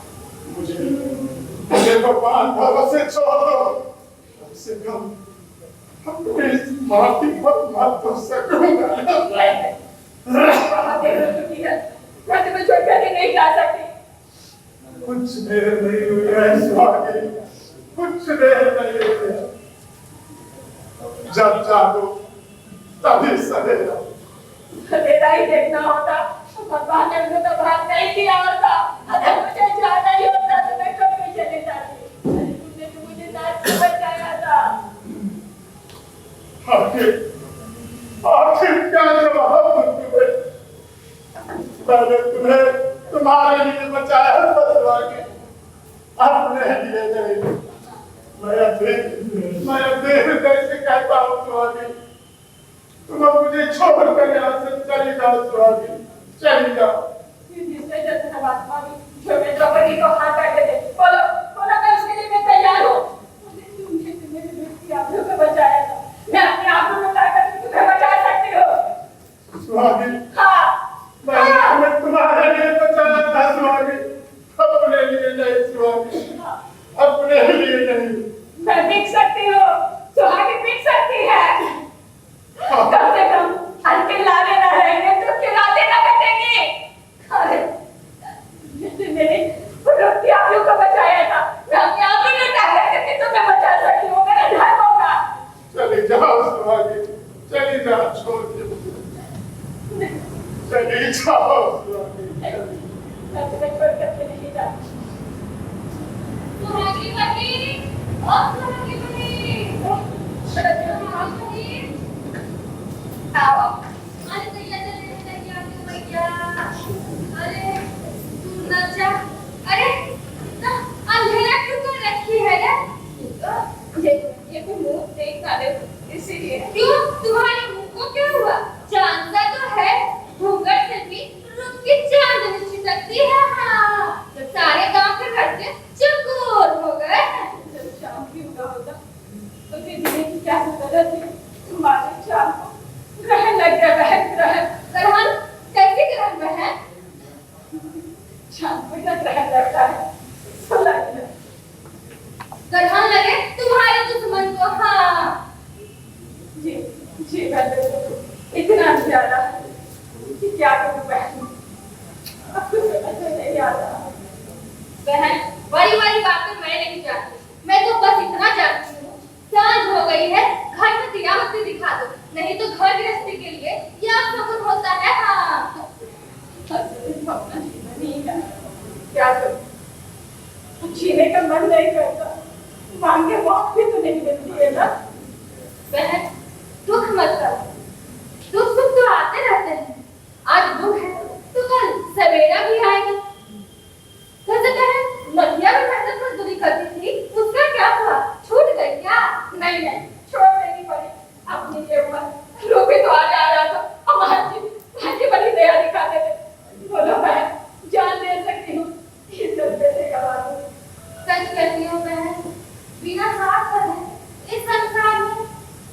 मुझे भगवान भरोसे छोड़ दो, कम से कम अपनी इस माटी पर मत तो सकूंगा। बहुत देर हो चुकी है, मैं तुम्हें छोड़कर ही नहीं जा सकती। कुछ देर नहीं हुई है स्वामी, कुछ देर नहीं हुई है। जब जागो तभी सवेरा। सवेरा ही देखना होता, भगवान ने मुझे तो भाग नहीं किया होता। अगर मुझे जाना ही होता तो मैं कभी चले जाती। तुमने तो मुझे साथ में बचाया था। आखिर क्या जवाब दूं तुम्हें? मैंने तुम्हें तुम्हारे लिए बचाया था स्वामी, अपने लिए नहीं। मैं देर कैसे कहता हूँ स्वामी, तुम अब मुझे छोड़कर यहाँ से चली जाओ स्वामी, चली जाओ। जो मैं द्रौपदी को हाथ बैठे थे, बोलो बोलो, मैं उसके लिए मैं तैयार हूँ। तुमने मेरे बेटी आबरू को बचाया था, मैं अपने आबरू को लाकर तुम्हें बचा सकती हूँ। स्वामी, हाँ, मैंने तुम्हें तुम्हारे लिए बचाया था स्वामी, अपने लिए नहीं स्वामी, अपने लिए नहीं। मैं बिक सकती हूँ, सुहागी बिक सकती है। कम से कम हल्के लाले न रहेंगे तो किराते न कटेंगे। अरे जिसने मेरे रोटी आलू को बचाया था, मैं अपने आप ही लुटा करके तुम्हें बचा सकती हूँ, मेरा धर्म होगा। चली जाओ सुहागी, चली जाओ, छोड़ दो, चली जाओ सुहागी। मैं तुम्हें छोड़ करके नहीं जाती। सुहागी बनी, और सुहागी बनी, आओ। अरे तैयार मैया, अरे तू ना जा। अरे ना अंधेरा क्यों कर रखी है रे? ये तो मुंह देख ना दे, इसीलिए। क्यों, तुम्हारे मुंह को क्या हुआ? चांदा तो है, घूंघट से भी रूप की चांदनी छिटकती है। हाँ, तो सारे गांव के लड़के चकोर हो गए। जब शाम की हुआ होता तो फिर जीने की क्या जरूरत है? तुम्हारे शाम को ग्रहण लग गया, ग्रहण कैसे ग्रहण बहन? शाम को ग्रहण लगता है, सुना है। ग्रहण लगे तुम्हारे दुश्मन को। हाँ जी जी, मैं तो इतना प्यारा है कि क्या करूं बहन, अब कुछ समझ में नहीं आता। बहन, बड़ी बड़ी बातें मैं नहीं जानती, मैं तो बस इतना जानती हूँ, सांझ हो गई है, घर में दिया बत्ती दिखा दो, नहीं तो घर गृहस्थी के लिए यह शगुन होता है। हाँ, अपना जीवन ही है, क्या करूं? जीने का मन नहीं करता, मांगे मौत भी तो नहीं मिलती है ना। बहन दुख मत करो, दुख सुख तो आते रहते हैं, आज दुख है तो कल सवेरा भी आएगा। वैसे बहन मटिया में मेहनत मजदूरी करती थी, उसका क्या हुआ? छूट गई क्या? नहीं नहीं, छोड़ देनी पड़ी अपनी के ऊपर। रोबी तो आज आ रहा था, हमारी बड़ी दया दिखाते थे। बोलो मैं जान दे सकती हूँ, इस पैसे का बात है। सच कहती हूँ बहन, बिना हाथ धरे इस संसार में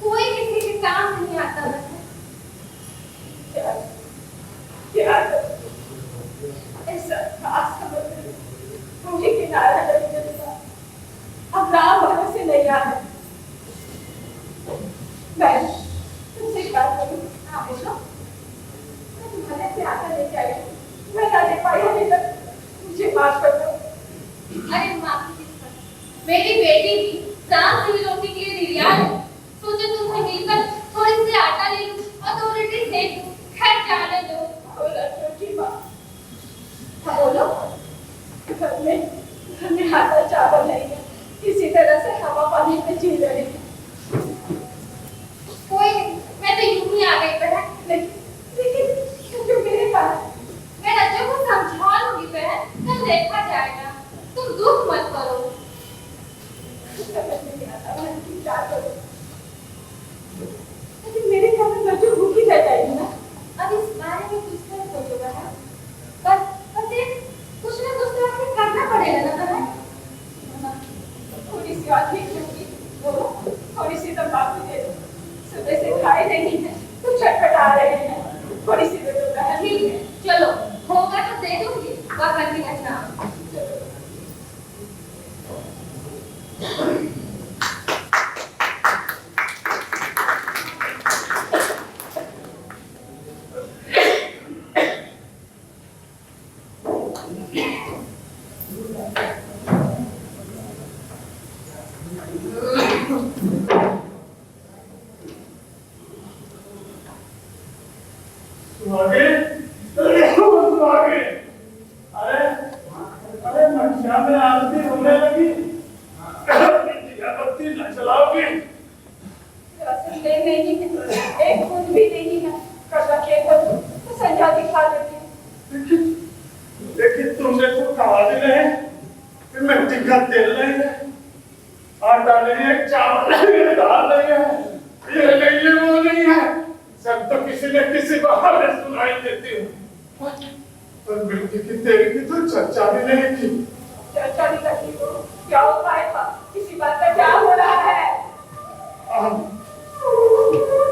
कोई किसी के काम नहीं आता। बहन क्या ऐसा खास खबर मुझे किनारा नहीं मिलता, अब राम भरोसे नहीं आ रहा। बहन तुमसे बात करूं? हाँ बोलो। मैं तुम्हारे से आकर लेके आई हूँ, मैं ना दे पाई अभी तक, मुझे माफ कर दो। अरे माफी किस पर? मेरी बेटी भी शाम से रोटी के लिए रिया है, सोचे तुमसे मिलकर थोड़ी सी आटा ले लूं और 2 रोटी सेक दूं। खैर जाने दो। बोला छोटी माँ, बोलो। घर में आटा चावल नहीं है, इसी तरह से हवा पानी में जी रहे हैं। कोई नहीं, मैं तो यूं ही आ गई बहन। लेकिन क्यों मेरे पास? मैं रज्जू को समझा लूंगी बहन, कल देखा जाएगा, तुम दुख मत करो। समझ नहीं आता मैं क्या करूं। लेकिन मेरे घर में रज्जू भूखी रह जाएगी ना। अब इस बारे में कुछ नहीं सोचो बहन, बस एक कुछ ना कुछ तो हमें करना पड़ेगा ना बहन। थोड़ी सी और ठीक होगी सुहागन की रचना। सुहागे, सुहागे, अरे अरे मंशा में आरती होने लगी, दिया बत्ती न जलाओगी? रसगुल्ले नहीं है, एक फूल भी नहीं है, कटवा के तो संध्या दिखा देती। लेकिन तुमने तो कहा भी नहीं कि मिट्टी का तेल नहीं है, आटा नहीं है, चावल नहीं है, दाल नहीं है, ये नहीं है, वो नहीं है, सब तो किसी न किसी बहाने सुनाई देती हूँ। पर मिट्टी की तेल की तो चर्चा भी नहीं की। चर्चा भी करती हो, क्या उपाय था? किसी बात का क्या हो रहा है?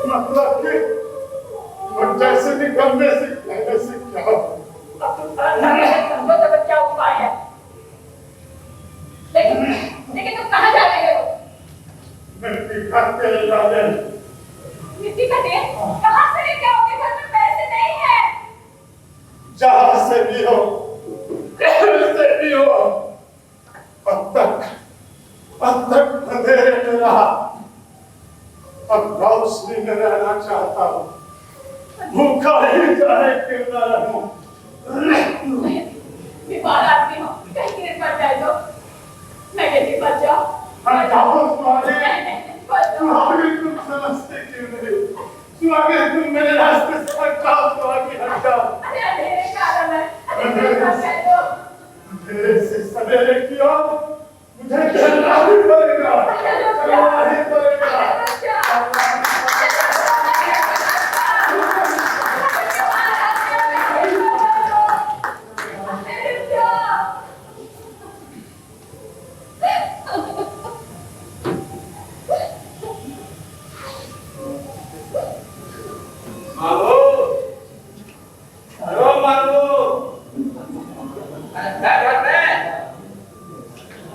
मतलब कि मट्टे से निकलने से कहने से क्या हो? अब तुम समझो तो क्या उपाय है? लेकिन तुम कहाँ जा रहे हो? मिट्टी का तेल डाले। मिट्टी का तेल? कहाँ से लेके आओगे? घर में पैसे नहीं है। जहाँ से भी हो, कैसे भी हो, अब तक अंधेरे में रहा, अब रोशनी में रहना चाहता हूँ। भूखा ही जाए क्यों न रहूं। बीमार आदमी हो, कहीं गिर पड़ जाए तो मैं कहती बच जाओ। हाँ, जाओ सुहागे। बच जाओ। सुहागे तुम समझते क्यों नहीं? सुहागे तुम मेरे रास्ते से हट जाओ, सुहागे हट जाओ। अरे अंधेरे का आलम है, अंधेरे का कह दो। अंधेरे से सवेरे की ओर मुझे चलना ही पड़ेगा, चलना ही पड़ेगा।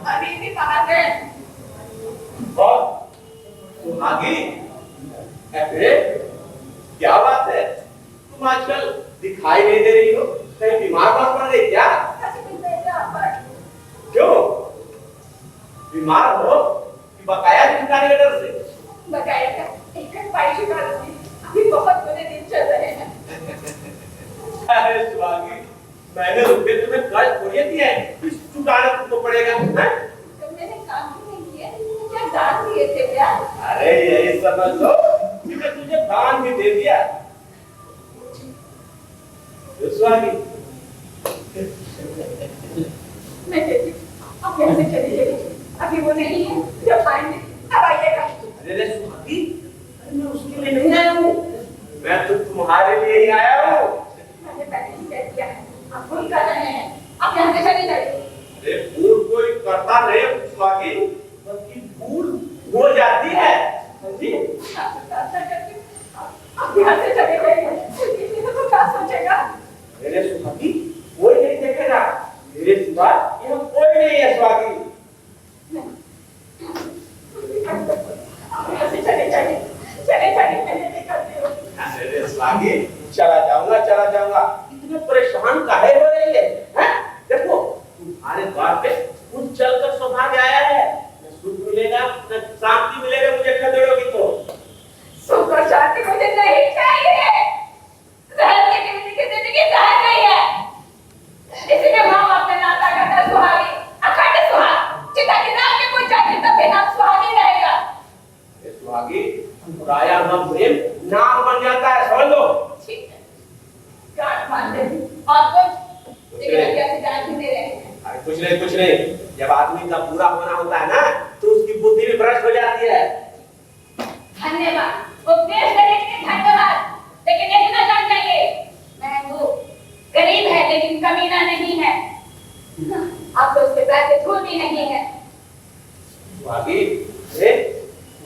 अभी भी कहाँ गए? क्या बात है, तुम आजकल दिखाई नहीं दे रही हो, कहीं बीमार पड़ गई क्या? क्यों बीमार हो कि बकाया चुकाने के डर से? बकाया का एक पाई चुका दूंगी, अभी बहुत बुरे दिन चल रहे हैं। अरे सुहागी, मैंने रुपये तुम्हें कर्ज थोड़ी दिए हैं, इस चुकाना तुमको पड़ेगा, हैं? तो मैंने काम भी नहीं किया, क्या दान दिए थे क्या? अरे यही समझ लो कि मैं तुझे दान भी दे दिया। सुहागी, मैं कहती अब यहाँ से चली जाइए, अभी वो नहीं है, जब आएंगे तब आइएगा। अरे सुहागी, अरे मैं उसके लिए नहीं आया हूँ, मैं तो तुम्हारे लिए ही आया हूँ। मैंने पहले ही कह दिया है, आप भूल कर रहे हैं, आप यहाँ से चले जाइए। अरे भूल कोई करता नहीं सुहागी, बल्कि भूल हो जाती है, समझी? आप यहाँ से चले जाइए, किसी को तो क्या सोचेगा? मेरे सुहागी कोई नहीं देखेगा, मेरे सिवा यहाँ कोई नहीं है सुहागी। आप यहाँ से चले जाइए, मैंने निकलती हूँ। अरे सुहागी, चला जाऊंगा, इतने परेशान काहे हो रही है, हैं? देखो तुम्हारे द्वार पे कुछ चलकर सौभाग्य आया है, न सुख मिलेगा न शांति मिलेगा, मुझे खदेड़ोगी तो। सुख और शांति मुझे नहीं चाहिए, रहने की जिंदगी जहर नहीं है, इसीलिए माँ अपने नाता करता सुहागी, अखंड सुहाग, चिता की नाम में कोई जाए तब भी नाम सुहागी रहेगा। ये सुहागी राया नाम प्रेम नाम बन जाता है, समझ लो। ठीक है, गांठ मान ले, और कुछ लेकिन कैसे जान भी दे रहे हैं। अरे कुछ नहीं, जब आदमी का पूरा होना होता है ना, तो उसकी बुद्धि भी भ्रष्ट हो जाती है। धन्यवाद, उपदेश देने के लिए धन्यवाद, लेकिन ये ना जान जाइए, मैं वो गरीब है लेकिन कमीना नहीं है, आप तो उसके पैर पे धूल भी नहीं है। सुहागी, अरे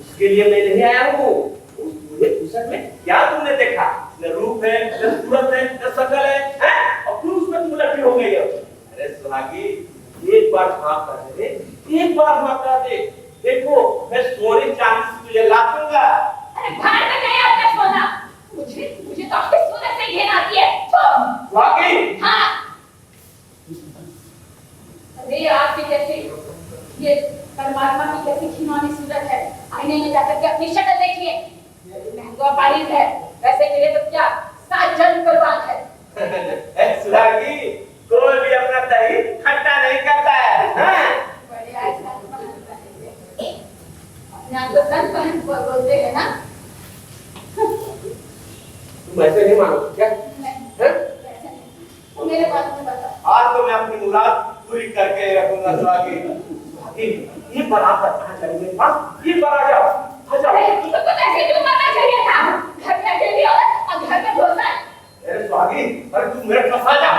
उसके लिए मैं नहीं आया हूँ, उस बूढ़े पुस्तक में क्या तुमने देखा? न रूप है, न सूरत है, न शकल है, हैं? और फिर उसमें तुम लटकी हो गई हो। अरे सुहागी, एक बार माफ कर दे, एक बार माफ कर दे। देखो मैं सोने चांदी से तुझे ला दूंगा। अरे बाहर में गया आपका सोना। मुझे तो आपके सोने से ही घिन आती है। सुहागी। हाँ। अरे आपकी कैसी ये परमात्मा की कैसी खिलौनी सूरत है। आईने में जाकर के अपनी शक्ल देखिए। महंगा बारिश है, वैसे मिले तो क्या 7 जन्म कुर्बान है। सुहागी, कोई भी अपना दही खट्टा नहीं करता है। हाँ? बड़े ऐसा अपने आप को संत पहन बोलते हैं ना। तुम ऐसे नहीं मानो क्या? वैसे नहीं। वो मेरे पास में बता। आज तो मैं अपनी मुराद पूरी करके रखूंगा सुहागी। ये बराबर कहाँ चली गई? हाँ, ये बराबर अरे तो ऐसे क्यों मरना चाहिए था? घर में अकेली औरत और घर में घुसा। अरे सुहागी, अरे तू मेरे पास आ जा।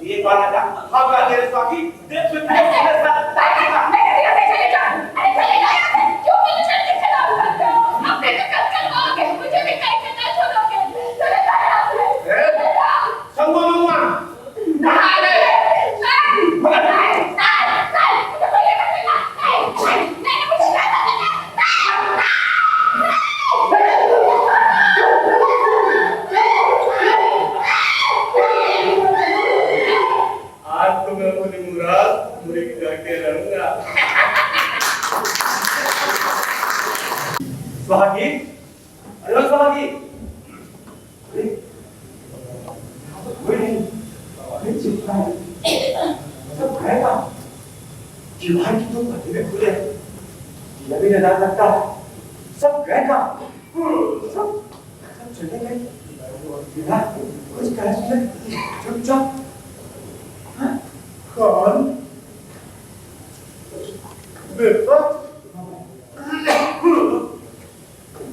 ये बार आ जा। हाँ बार तेरे सुहागी, देख तू मेरे साथ बैठेगा। मैं कैसे चले जाऊँ? अरे चले जाओ यहाँ से। क्यों मुझे चलते खराब करते हो? अपने को कल करवाओगे, मुझे भी कैसे ना छोड़ोगे? चले जाओ यहाँ से। संगो लूँगा। नहा ले। आज तो मैं अपनी मुराद पूरी करके रहूंगा। सुहागी, अरे सुहागी, कोई नहीं, अरे चिपका है, सब खाएगा। दीवार की तो पत्ती में खुले, ये भी नजर लगता है, सब गएगा, सब चले गए। बिना कुछ कहे सुने, चुपचाप। कौन? बेटा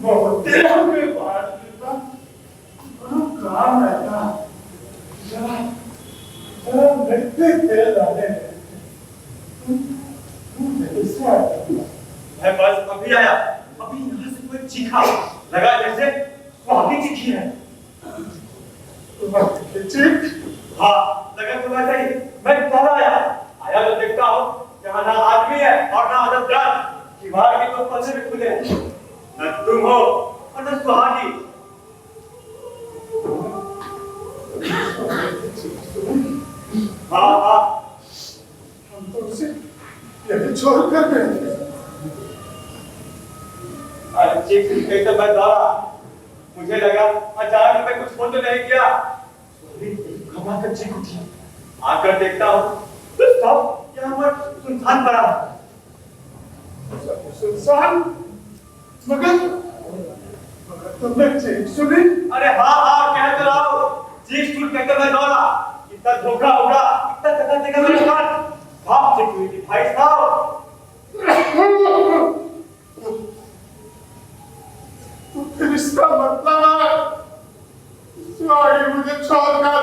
बहुत देर के बाद बेटा काम है ना। जरा मिट्टी तेल डाले। मैं बस अभी आया, अभी यहाँ से कोई चीखा, लगा जैसे सुहागी चीखी है। चीख? हाँ, लगा तो वैसे ही। मैं कब आया तो देखता हूँ यहाँ ना आदमी है और ना अदबदार। दीवार की तो पत्ते भी खुले हैं। न तुम हो और न सुहागी। हाँ हाँ, हम तो उसे यही छोड़ कर गए थे। अरे चीख गई तो मैं दौड़ा। मुझे लगा अचानक मैं कुछ हो तो नहीं किया। घबरा कर चीख उठी। आकर देखता हूँ तो सब यहाँ पर सुनसान पड़ा। सुनसान? मगर तुमने चीख सुनी? अरे हाँ हाँ, कह तो रहा हूँ। चीख सुन कहकर मैं दौड़ा। इतना धोखा होगा, इतना धक्का देगा मेरे साथ। भाप से हुई थी भाई साहब। तो फिर इसका मतलब है सुहागी मुझे छोड़कर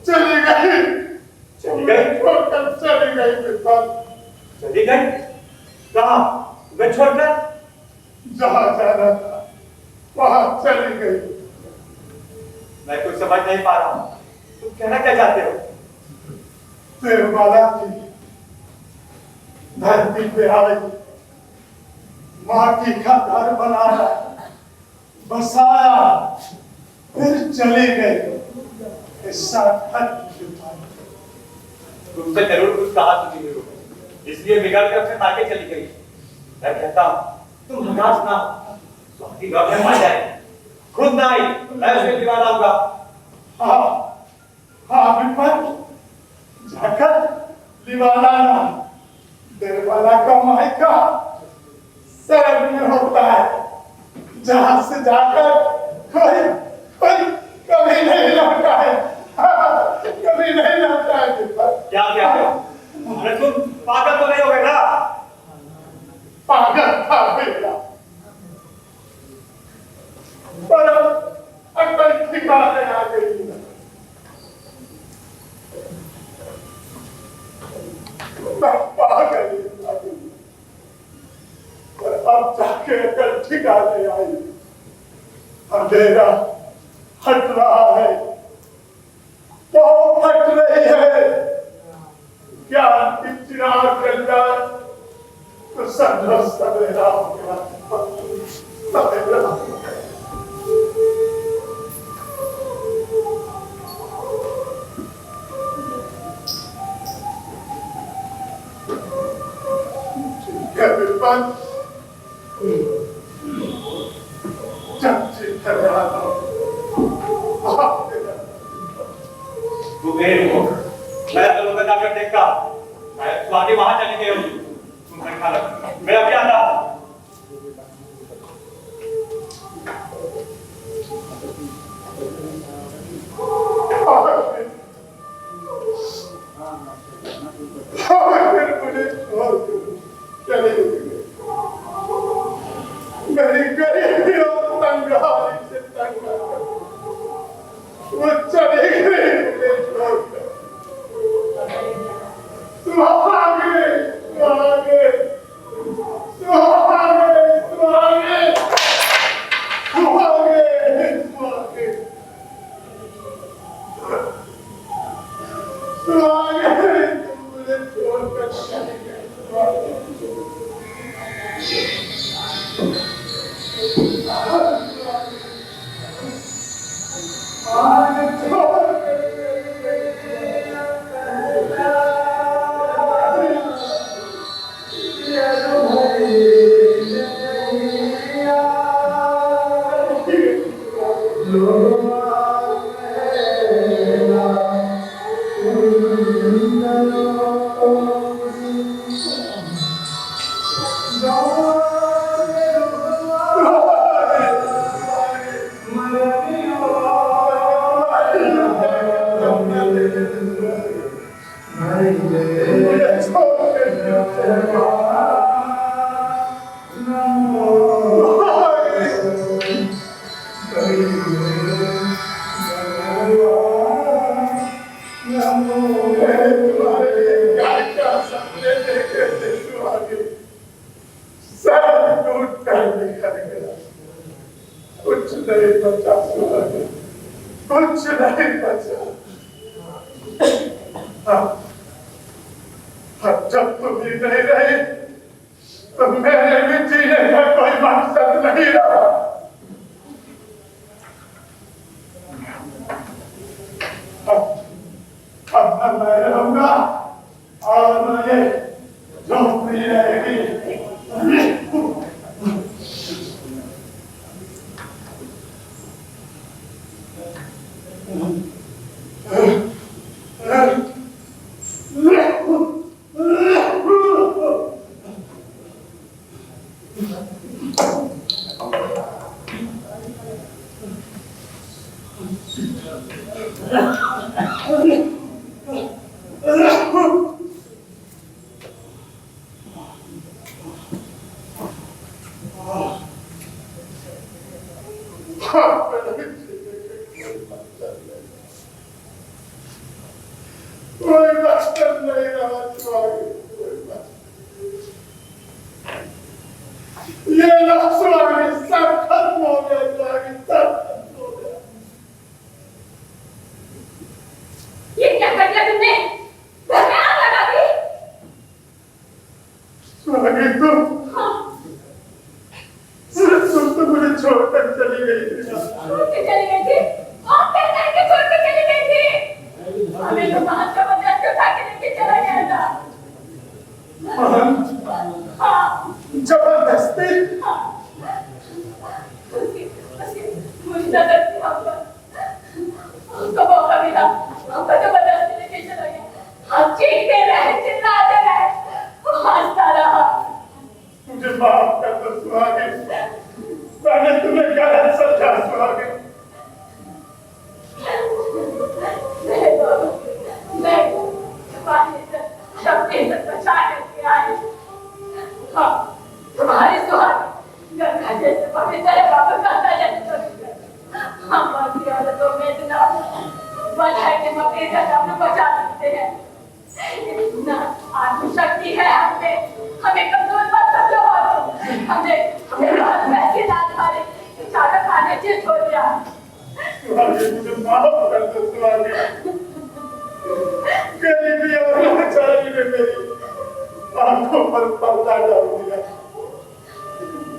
चली गई। चली गई? छोड़कर चली गई बेटा। चली गई? कहाँ? मैं छोड़कर? जहाँ जाना था वहाँ चली गई। मैं कुछ समझ नहीं पा रहा हूँ। तुम कहना क्या चाहते हो? देवमाला की धरती पे आई, माटी का घर बनाया, बसाया, फिर चली गई। इसका तुमसे जरूर कुछ कहा सुनी हो, इसलिए बिगड़ कर अपने मायके चली गई। मैं कहता हूँ तुम हताश ना हो, सुहागी घर में आ जाए। खुद ना आई, मैं उसे दीवार आऊंगा। हाँ हाँ विपन, जाकर दीवाना ना, देवाला का मायका शहर में होता है, जहाँ से जाकर कोई कोई कभी नहीं लौटा है। कभी नहीं लौटा है विपन। क्या क्या? अरे तुम पागल तो नहीं हो गए ना? पागल था बेटा, पर अकल ठिकाने आ गई ना। मैं पागल था पर अब जाके अकल ठिकाने आई। अंधेरा हट रहा है, तो हट रही है, विराट कर जाए तो समझो सवेरा हो गया, सवेरा हो गया। मैं दोनों का नाटक देखता तो आगे वहां चले गए होंगे। तुम घर खा लो, मैं अभी आता हूँ। मेरी गरीबी और तंगहाली से तंग वो चले गए मुझे छोड़कर। सुहागे सुहागे सुहागे सुहागे सुहागे सुहागे सुहागे तुम मुझे छोड़कर चले गए। कुछ नहीं बचा सुहागे, कुछ नहीं बचा। जब तुम ही नहीं रहे तो मेरे भी जीने का कोई मकसद नहीं रहा। अब न मैं रहूंगा और न ये झोंपड़ी रहेगी। कोई मकसद नहीं रहा सुहागे, ये लो सुहागे, सब खत्म हो गया सुहागे, सब खत्म हो गया। ये क्या कर दिया तुमने? घर में आग लगा दी? सुहागे तुम तो मुझे छोड़कर चली गई थी ना। छोड़ के चली गई थी? कौन कहता है कि छोड़ के चली गई थी? हमें तो वहां जबरदस्ती उठा के लेके चला गया था। हाँ। जबरदस्ती? हाँ। मुझे नजर थी हम पर। हमको मौका मिला, हमको जबरदस्ती लेके चला गया। हम चीखते रहे, चिल्लाते रहे, हंसता रहा। मुझे माफ कर दो सुहागे, मैंने तुम्हें गलत समझा सुहागे। तुम्हारी सुहाग गंगा जैसे पवित्र है, बाबा गंगा जैसे पवित्र। हम बाकी औरतों में इतना बल है कि हम अपनी इज्जत अपने बचा सकते हैं। इतना आत्मशक्ति है हमें कमजोर मत समझो। हमें बहुत वैसी लात मारे कि चादर खाने से छोड़ दिया। सुहागे मुझे माफ कर दो सुहागे, गरीबी और लाचारी में मेरी पर पर्दा डाल दिया।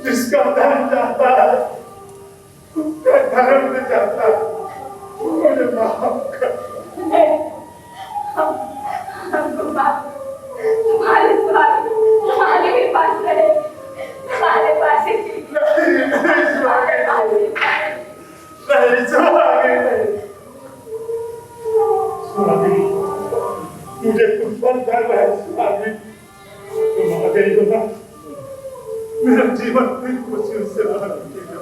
जिसका धन जाता है उसका धर्म भी जाता है। मुझे माफ कर। हमको तुम्हारे भी पास रहे, तुम्हारे पास ही थी। स्वामी, मुझे तुम पर गर्व है स्वामी। तुम आ गई हो ना, मेरा जीवन फिर खुशियों से भर उठेगा।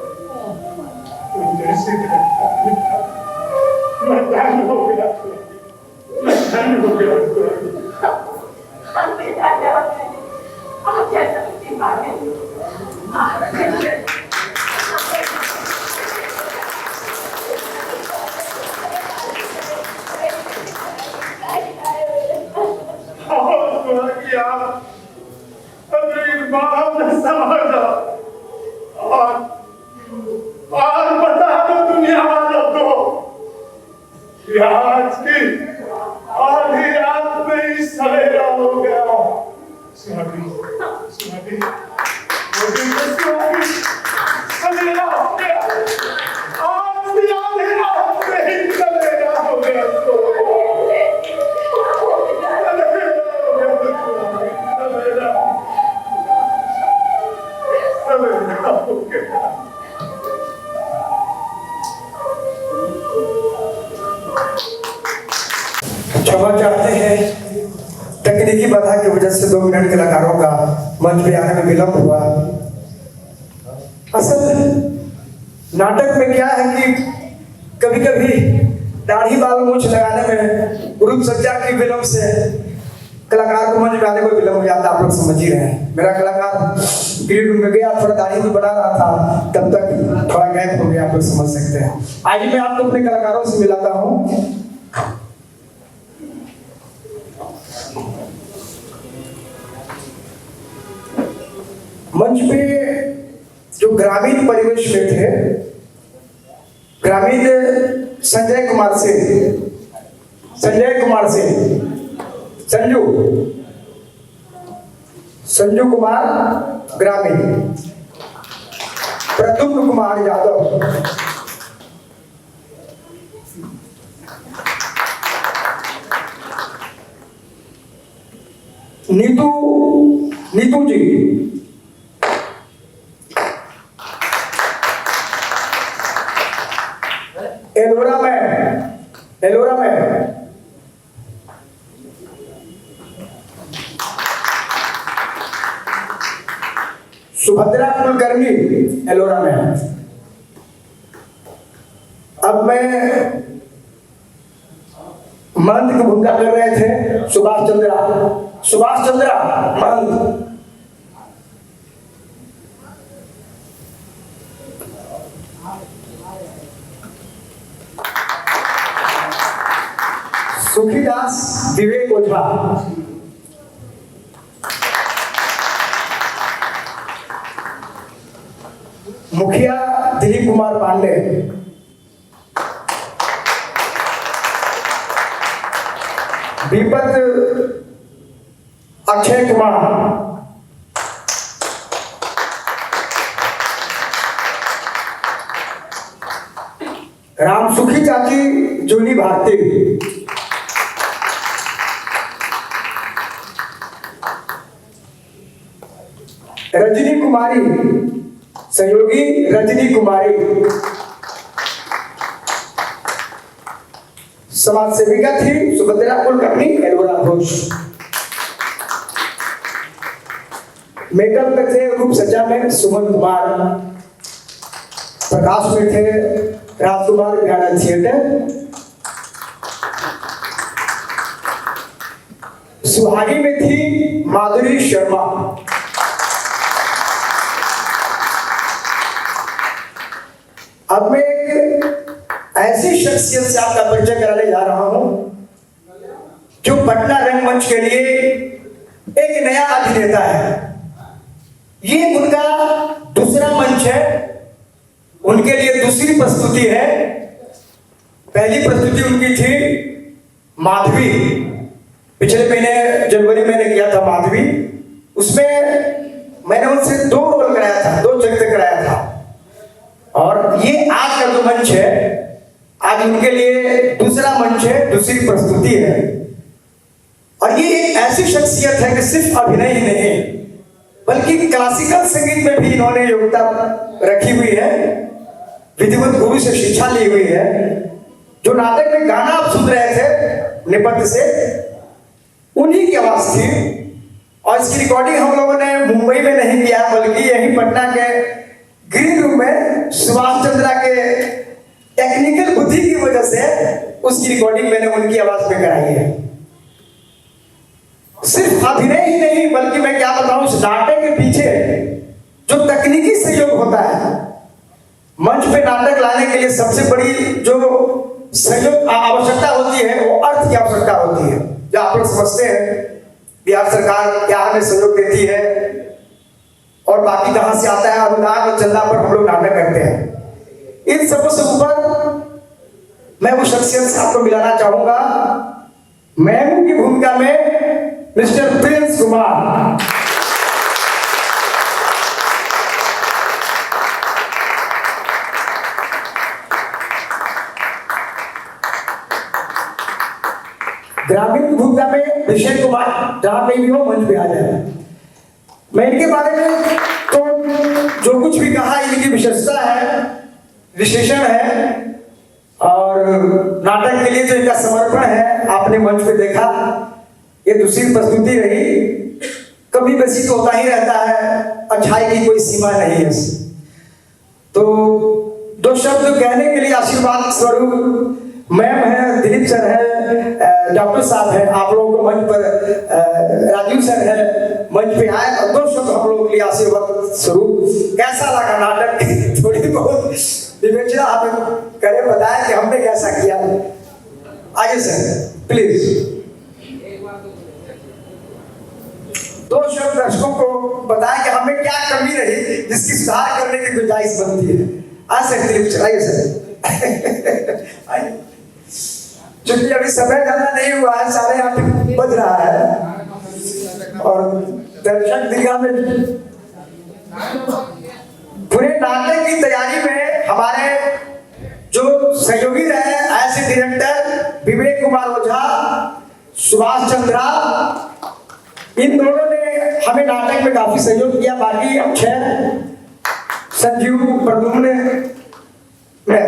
तुम जैसे मैं धन्य हो गया, मैं धन्य हो गया स्वामी। हम भी धन्य हो गए, आप जैसा पति पाने। और बता दो दुनिया वालों को कि आज की आधी रात में ही सवेरा हो गया। स्वामी, स्वामी, स्वामी, सवेरा हो गया। आज की आधी रात में ही सवेरा हो गया। क्षमा चाहते हैं, तकनीकी बाधा की वजह से 2 मिनट कलाकारों का मंच पे आने में विलंब हुआ। असल नाटक में क्या है कि कभी कभी दाढ़ी बाल मूछ लगाने में रूप सज्जा की विलंब से कलाकार को मंच पे आने को विलंब हो जाता। आप लोग समझ ही रहे हैं। मेरा कलाकार ग्रीन रूम में गया, थोड़ा दाढ़ी भी बना रहा था, तब तक थोड़ा गैप हो गया। आप लोग समझ सकते हैं। आइए मैं आपको अपने कलाकारों से मिलाता हूँ। मंच पे जो ग्रामीण परिवेश में थे, ग्रामीण संजय कुमार सिंह, संजू कुमार ग्रामीण, प्रद्युम्न कुमार यादव, नीतू जी, एलोरा में सुभद्रा कुलकर्णी, एलोरा में। अब मैं महंत की भूमिका कर रहे थे सुभाष चंद्रा महंत। सुखीदास विवेक ओझा, मुखिया दिलीप कुमार पांडे, दीपक अक्षय कुमार, राम सुखी चाची जूली भारती, रजनी कुमारी, सहयोगी रजनी कुमारी, समाज सेविका थी सुभद्रा कुलकर्णी, एलोरा घोष। मेकअप में थे रूप सज्जा में सुमन कुमार, प्रकाश में थे राजकुमार बिहार थिएटर, सुहागी में थी माधुरी शर्मा, अब मैं एक ऐसी शख्सियत से आपका परिचय कराने जा रहा हूं जो पटना रंगमंच के लिए एक नया अभिनेता है। ये उनका दूसरा मंच है, उनके लिए दूसरी प्रस्तुति है। पहली प्रस्तुति उनकी थी माधवी, पिछले महीने जनवरी में किया था माधवी। उसमें मैंने उनसे 2 रोल कराया था, 2 चरित्र कराया था। और ये आज का जो मंच है, आज उनके लिए दूसरा मंच है, दूसरी प्रस्तुति है। और ये एक ऐसी शख्सियत है कि सिर्फ अभिनय ही नहीं बल्कि क्लासिकल संगीत में भी इन्होंने योग्यता रखी हुई है, विधिवत गुरु से शिक्षा ली हुई है। जो नाटक में गाना आप सुन रहे थे नेपथ्य से, उन्हीं की आवाज थी। और इसकी रिकॉर्डिंग हम लोगों ने मुंबई में नहीं किया बल्कि यही पटना के ग्रीन रूम में सुभाष चंद्रा के टेक्निकल बुद्धि की वजह से उसकी रिकॉर्डिंग मैंने उनकी आवाज में कराई है। सिर्फ अभिनय ही नहीं बल्कि मैं क्या बताऊं, इस नाटक के पीछे जो तकनीकी सहयोग होता है, मंच पे नाटक लाने के लिए सबसे बड़ी जो सहयोग आवश्यकता होती है वो अर्थ की आवश्यकता होती है। जो आप लोग समझते हैं बिहार सरकार क्या हमें सहयोग देती है और बाकी कहां से आता है, अनुदान और चंदा पर हम लोग नाटक करते हैं। इन सबों से ऊपर मैं वो शख्सियत से आपको मिलाना चाहूंगा, महमूद की भूमिका में मिस्टर प्रिंस कुमार। ग्रामीण की भूमिका में विजय कुमार, जहां कहीं भी हो मंच पे आ जाए। मैं इनके बारे में तो जो कुछ भी कहा, इनकी विशेषता है, विशेषण है और नाटक के लिए जो इनका समर्पण है आपने मंच पे देखा। ये दूसरी प्रस्तुति रही, कभी बेसी तो होता ही रहता है, अच्छाई की कोई सीमा नहीं है। तो 2 शब्द कहने के लिए आशीर्वाद स्वरूप मैम है, दिलीप सर है, डॉक्टर साहब है, आप लोगों को मंच पर राजीव सर है, मंच पे आए और 2 शब्द हम लोगों के लिए आशीर्वाद स्वरूप। कैसा लगा नाटक? थोड़ी बहुत विवेचना आप करें, बताएं कि हमने कैसा किया। आइए सर प्लीज 2 शब्द दर्शकों को बताएं कि हमें क्या कमी रही जिसकी सुधार करने की गुंजाइश बनती है। आज सर दिलीप चलाइए सर। आइए, क्योंकि अभी समय ज्यादा नहीं हुआ है, 8:30 बज रहा है और दर्शक दीर्घा में पूरे नाटक की तैयारी में हमारे जो सहयोगी रहे, ऐसे डायरेक्टर विवेक कुमार ओझा, सुभाष चंद्रा, इन दोनों ने हमें नाटक में काफी सहयोग किया। बाकी अक्षय, संजीव, प्रद्युम्न में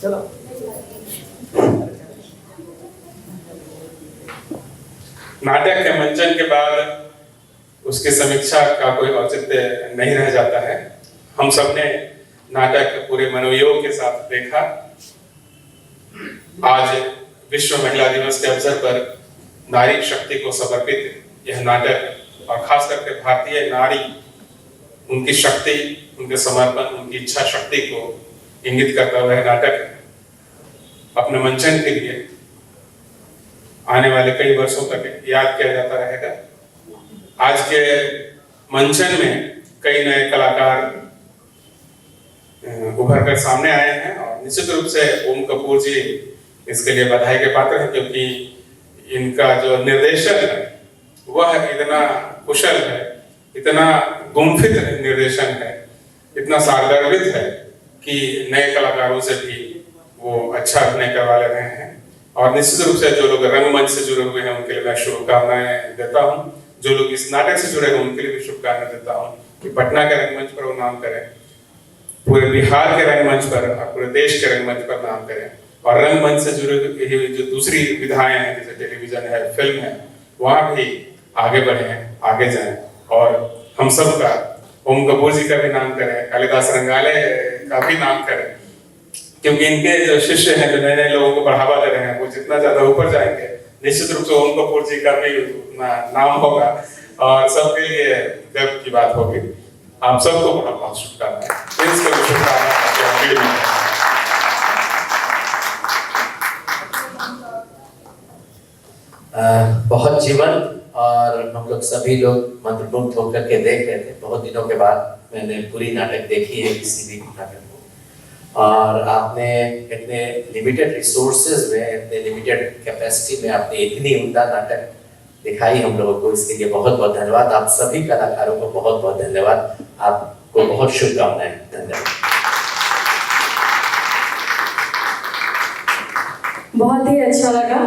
चलो नाटक के मंचन के बाद उसकी समीक्षा का कोई औचित्य नहीं रह जाता है। हम सबने नाटक पूरे मनोयोग के साथ देखा। आज विश्व महिला दिवस के अवसर पर नारी शक्ति को समर्पित यह नाटक और खास करके भारतीय नारी, उनकी शक्ति, उनके समर्पण, उनकी इच्छा शक्ति को इंगित करता हुआ नाटक अपने मंचन के लिए आने वाले कई वर्षों तक याद किया जाता रहेगा। आज के मंचन में कई नए कलाकार उभर कर सामने आए हैं और निश्चित रूप से ओम कपूर जी इसके लिए बधाई के पात्र हैं, क्योंकि इनका जो निर्देशन है वह इतना कुशल है, इतना गुम्फित निर्देशन है, इतना सारगर्भित है कि नए कलाकारों से भी वो अच्छा अभिनय करवा ले रहे हैं। और निश्चित रूप से जो लोग रंगमंच से जुड़े हुए हैं उनके लिए मैं शुभकामनाएं देता हूं। जो लोग इस नाटक से जुड़े हैं उनके लिए भी शुभकामनाएं देता हूं कि पटना के रंगमंच पर वो नाम करें, पूरे बिहार के रंगमंच पर और पूरे देश के रंगमंच पर नाम करें। और रंगमंच से जुड़े हुए जो दूसरी विधाएं हैं जैसे टेलीविजन है, फिल्म है, वहां भी आगे बढ़े, आगे जाएं। और हम सब का, ओम कपूर जी का भी नाम करें, कालिदास रंगालय का भी नाम करें, क्योंकि इनके जो शिष्य हैं, जो नए नए लोगों को बढ़ावा दे रहे हैं, वो जितना ज्यादा ऊपर जाएंगे निश्चित रूप से ओम कपूर जी का भी नाम होगा और सबके लिए गर्व की बात होगी। आप सबको बहुत बहुत शुभकामनाएं। बहुत जीवंत और हम लोग सभी लोग मंत्रमुग्ध होकर के देख रहे थे। बहुत दिनों के बाद मैंने पूरी नाटक देखी है, किसी भी नाटक को, और आपने इतने लिमिटेड रिसोर्सेज में, इतने लिमिटेड कैपेसिटी में आपने इतनी उम्दा नाटक दिखाई हम लोगों को, इसके लिए बहुत बहुत धन्यवाद। आप सभी कलाकारों को बहुत बहुत धन्यवाद। आपको बहुत शुभकामनाएं। धन्यवाद। बहुत ही अच्छा लगा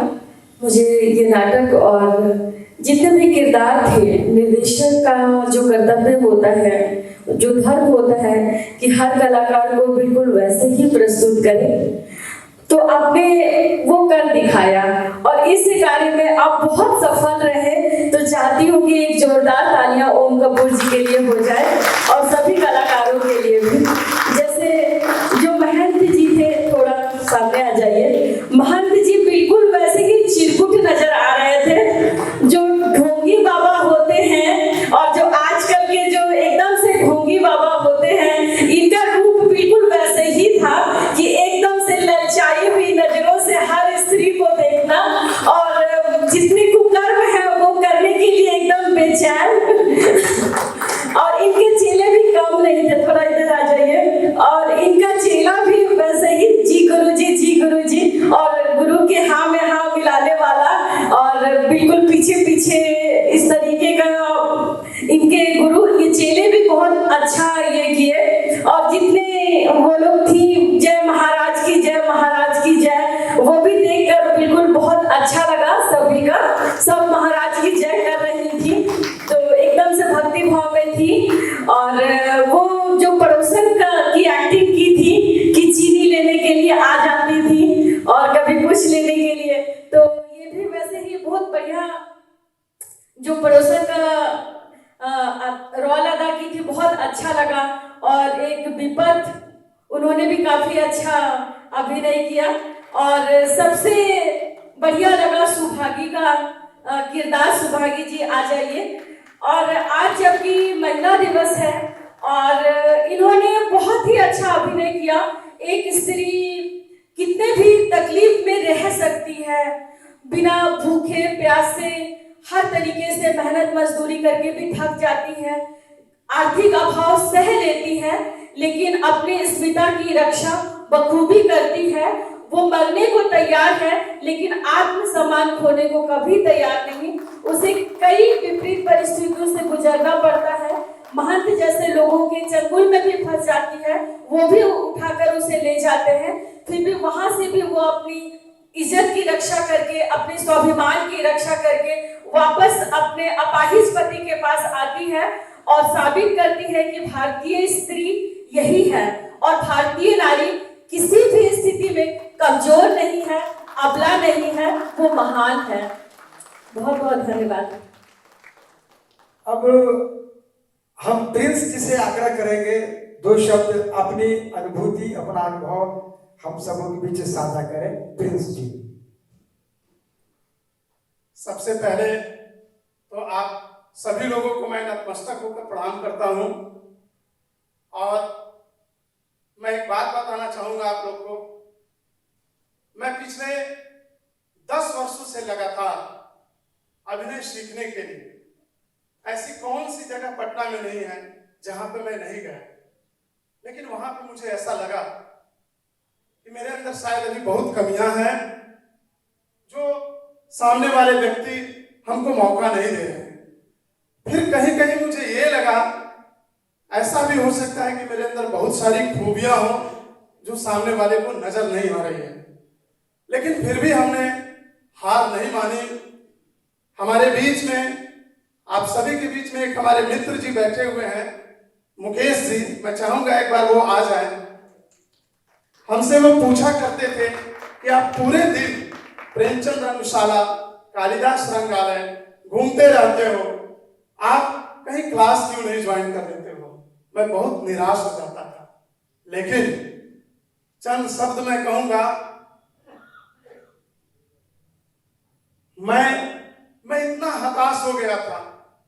मुझे ये नाटक, और जितने भी किरदार थे, निर्देशक का जो कर्तव्य होता है, जो धर्म होता है कि हर कलाकार को बिल्कुल वैसे ही प्रस्तुत करें, तो आपने वो कर दिखाया और इस कार्य में आप बहुत सफल रहे। तो चाहती हूँ कि एक जोरदार तालियां ओम कपूर जी के लिए हो जाए और सभी कलाकारों के लिए भी। जैसे जो महंत जी थे, थोड़ा सामने आ जाइए। महंत जी बिल्कुल वैसे ही चिरकुट नजर आ रहे थे, जो ढोंगी बाबा होते हैं और जो आजकल के जो एकदम से ढोंगी बाबा होते हैं, इनका रूप बिल्कुल वैसे ही था कि एकदम से ललचाई हुई नजरों से हर स्त्री को देखना और जितनी कुकर्म है वो करने के लिए एकदम बेचैन। और इनके चेले भी कम नहीं थे, थोड़ा इधर आ जाइए। और इनका चेला भी वैसे ही जी गुरु जी, जी गुरु जी, और गुरु के हाँ में हाँ मिलाने वाला, और बिल्कुल पीछे पीछे इस तरीके का इनके गुरु, ये चेले भी बहुत अच्छा ये किए। और जितने वो लोग थी, जय महाराज की जय, महाराज की जय, वो भी देखकर बिल्कुल बहुत अच्छा लगा सभी का। सब महाराज की जय कर रही थी, तो एकदम से भक्ति भाव में थी। और वो जो पड़ोसन की एक्टिंग की थी कि चीनी लेने के लिए आ जाती थी और कभी कुछ लेने के लिए, तो ये भी वैसे ही बहुत बढ़िया जो पड़ोसन का रोल अदा की थी, बहुत अच्छा लगा। और एक विपत, उन्होंने भी काफी अच्छा अभिनय किया। और सबसे बढ़िया लगा सुभागी का किरदार। सुभागी जी आ जाइए। और आज जबकि महिला दिवस है और इन्होंने बहुत ही अच्छा अभिनय किया। एक स्त्री कितने भी तकलीफ में रह सकती है, बिना भूखे प्यासे, हर तरीके से मेहनत मजदूरी करके भी थक जाती है, आर्थिक अभाव सह लेती है, लेकिन अपने स्मिता की रक्षा बखूबी करती है। वो मरने को तैयार है लेकिन आत्मसम्मान खोने को कभी तैयार नहीं। उसे कई विपरीत परिस्थितियों से गुजरना पड़ता है, महंत जैसे लोगों के चंगुल में भी फंस जाती है, वो भी उठाकर उसे ले जाते हैं, फिर भी वहां से भी वो अपनी इज्जत की रक्षा करके, अपने स्वाभिमान की रक्षा करके वापस अपने अपाहिज पति के पास आती है और साबित करती है कि भारतीय स्त्री यही है और भारतीय नारी किसी भी स्थिति में कमजोर नहीं है, अबला नहीं है, वो महान है। बहुत बहुत धन्यवाद। अब हम प्रिंस जी से आग्रह करेंगे, दो शब्द अपनी अनुभूति, अपना अनुभव हम सबों के बीच साझा करें। प्रिंस जी। सबसे पहले तो आप सभी लोगों को मैं नतमस्तक होकर प्रणाम करता हूं और मैं एक बात बताना चाहूंगा आप लोग को। मैं पिछले 10 वर्षों से लगातार अभिनय सीखने के लिए, ऐसी कौन सी जगह पटना में नहीं है जहां पे मैं नहीं गया, लेकिन वहां पे मुझे ऐसा लगा कि मेरे अंदर शायद अभी बहुत कमियां हैं जो सामने वाले व्यक्ति हमको मौका नहीं दे रहे। फिर कहीं कहीं मुझे ये लगा ऐसा भी हो सकता है कि मेरे अंदर बहुत सारी खूबियां हो जो सामने वाले को नजर नहीं आ रही है, लेकिन फिर भी हमने हार नहीं मानी। हमारे बीच में, आप सभी के बीच में एक हमारे मित्र जी बैठे हुए हैं, मुकेश जी, मैं चाहूंगा एक बार वो आ जाए। हमसे वो पूछा करते थे कि आप पूरे दिन प्रेमचंद रंगशाला, कालिदास रंगालय घूमते रहते हो, आप कहीं क्लास क्यों नहीं ज्वाइन कर लेते हो? मैं बहुत निराश हो जाता था, लेकिन चंद शब्द मैं कहूंगा, मैं इतना हताश हो गया था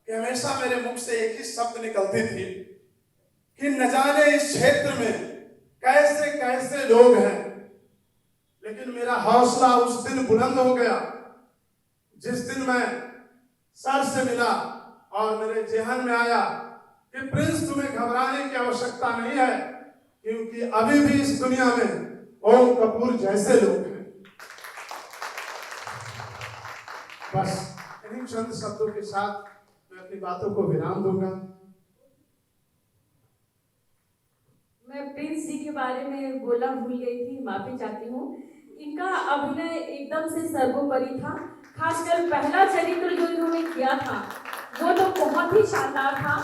कि हमेशा मेरे मुख से एक ही शब्द निकलती थी कि न जाने इस क्षेत्र में कैसे कैसे लोग हैं। लेकिन मेरा हौसला उस दिन बुलंद हो गया जिस दिन मैं सर से मिला और मेरे जहन में आया कि प्रिंस, तुम्हें घबराने की आवश्यकता नहीं है, क्योंकि अभी भी इस दुनिया में ओम कपूर जैसे लोग हैं। बस इन्हीं चंद शब्दों के साथ मैं अपनी बातों को विराम दूंगा। मैं प्रिंस जी के बारे में बोलना भूल गई थी, माफी चाहती हूँ। इनका अभिनय एकदम से सर्वोपरि था। खासकर पहला चरित्र जो इन्होंने किया था वो तो बहुत ही शानदार था।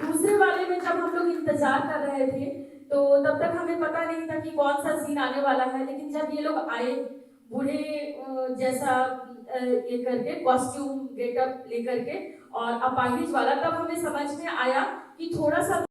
दूसरे वाले में जब हम लोग इंतजार कर रहे थे तो तब तक हमें पता नहीं था कि कौन सा सीन आने वाला है, लेकिन जब ये लोग आए बूढ़े जैसा ये करके कॉस्ट्यूम गेटअप लेकर के और अपाहिज वाला, तब हमें समझ में आया कि थोड़ा सा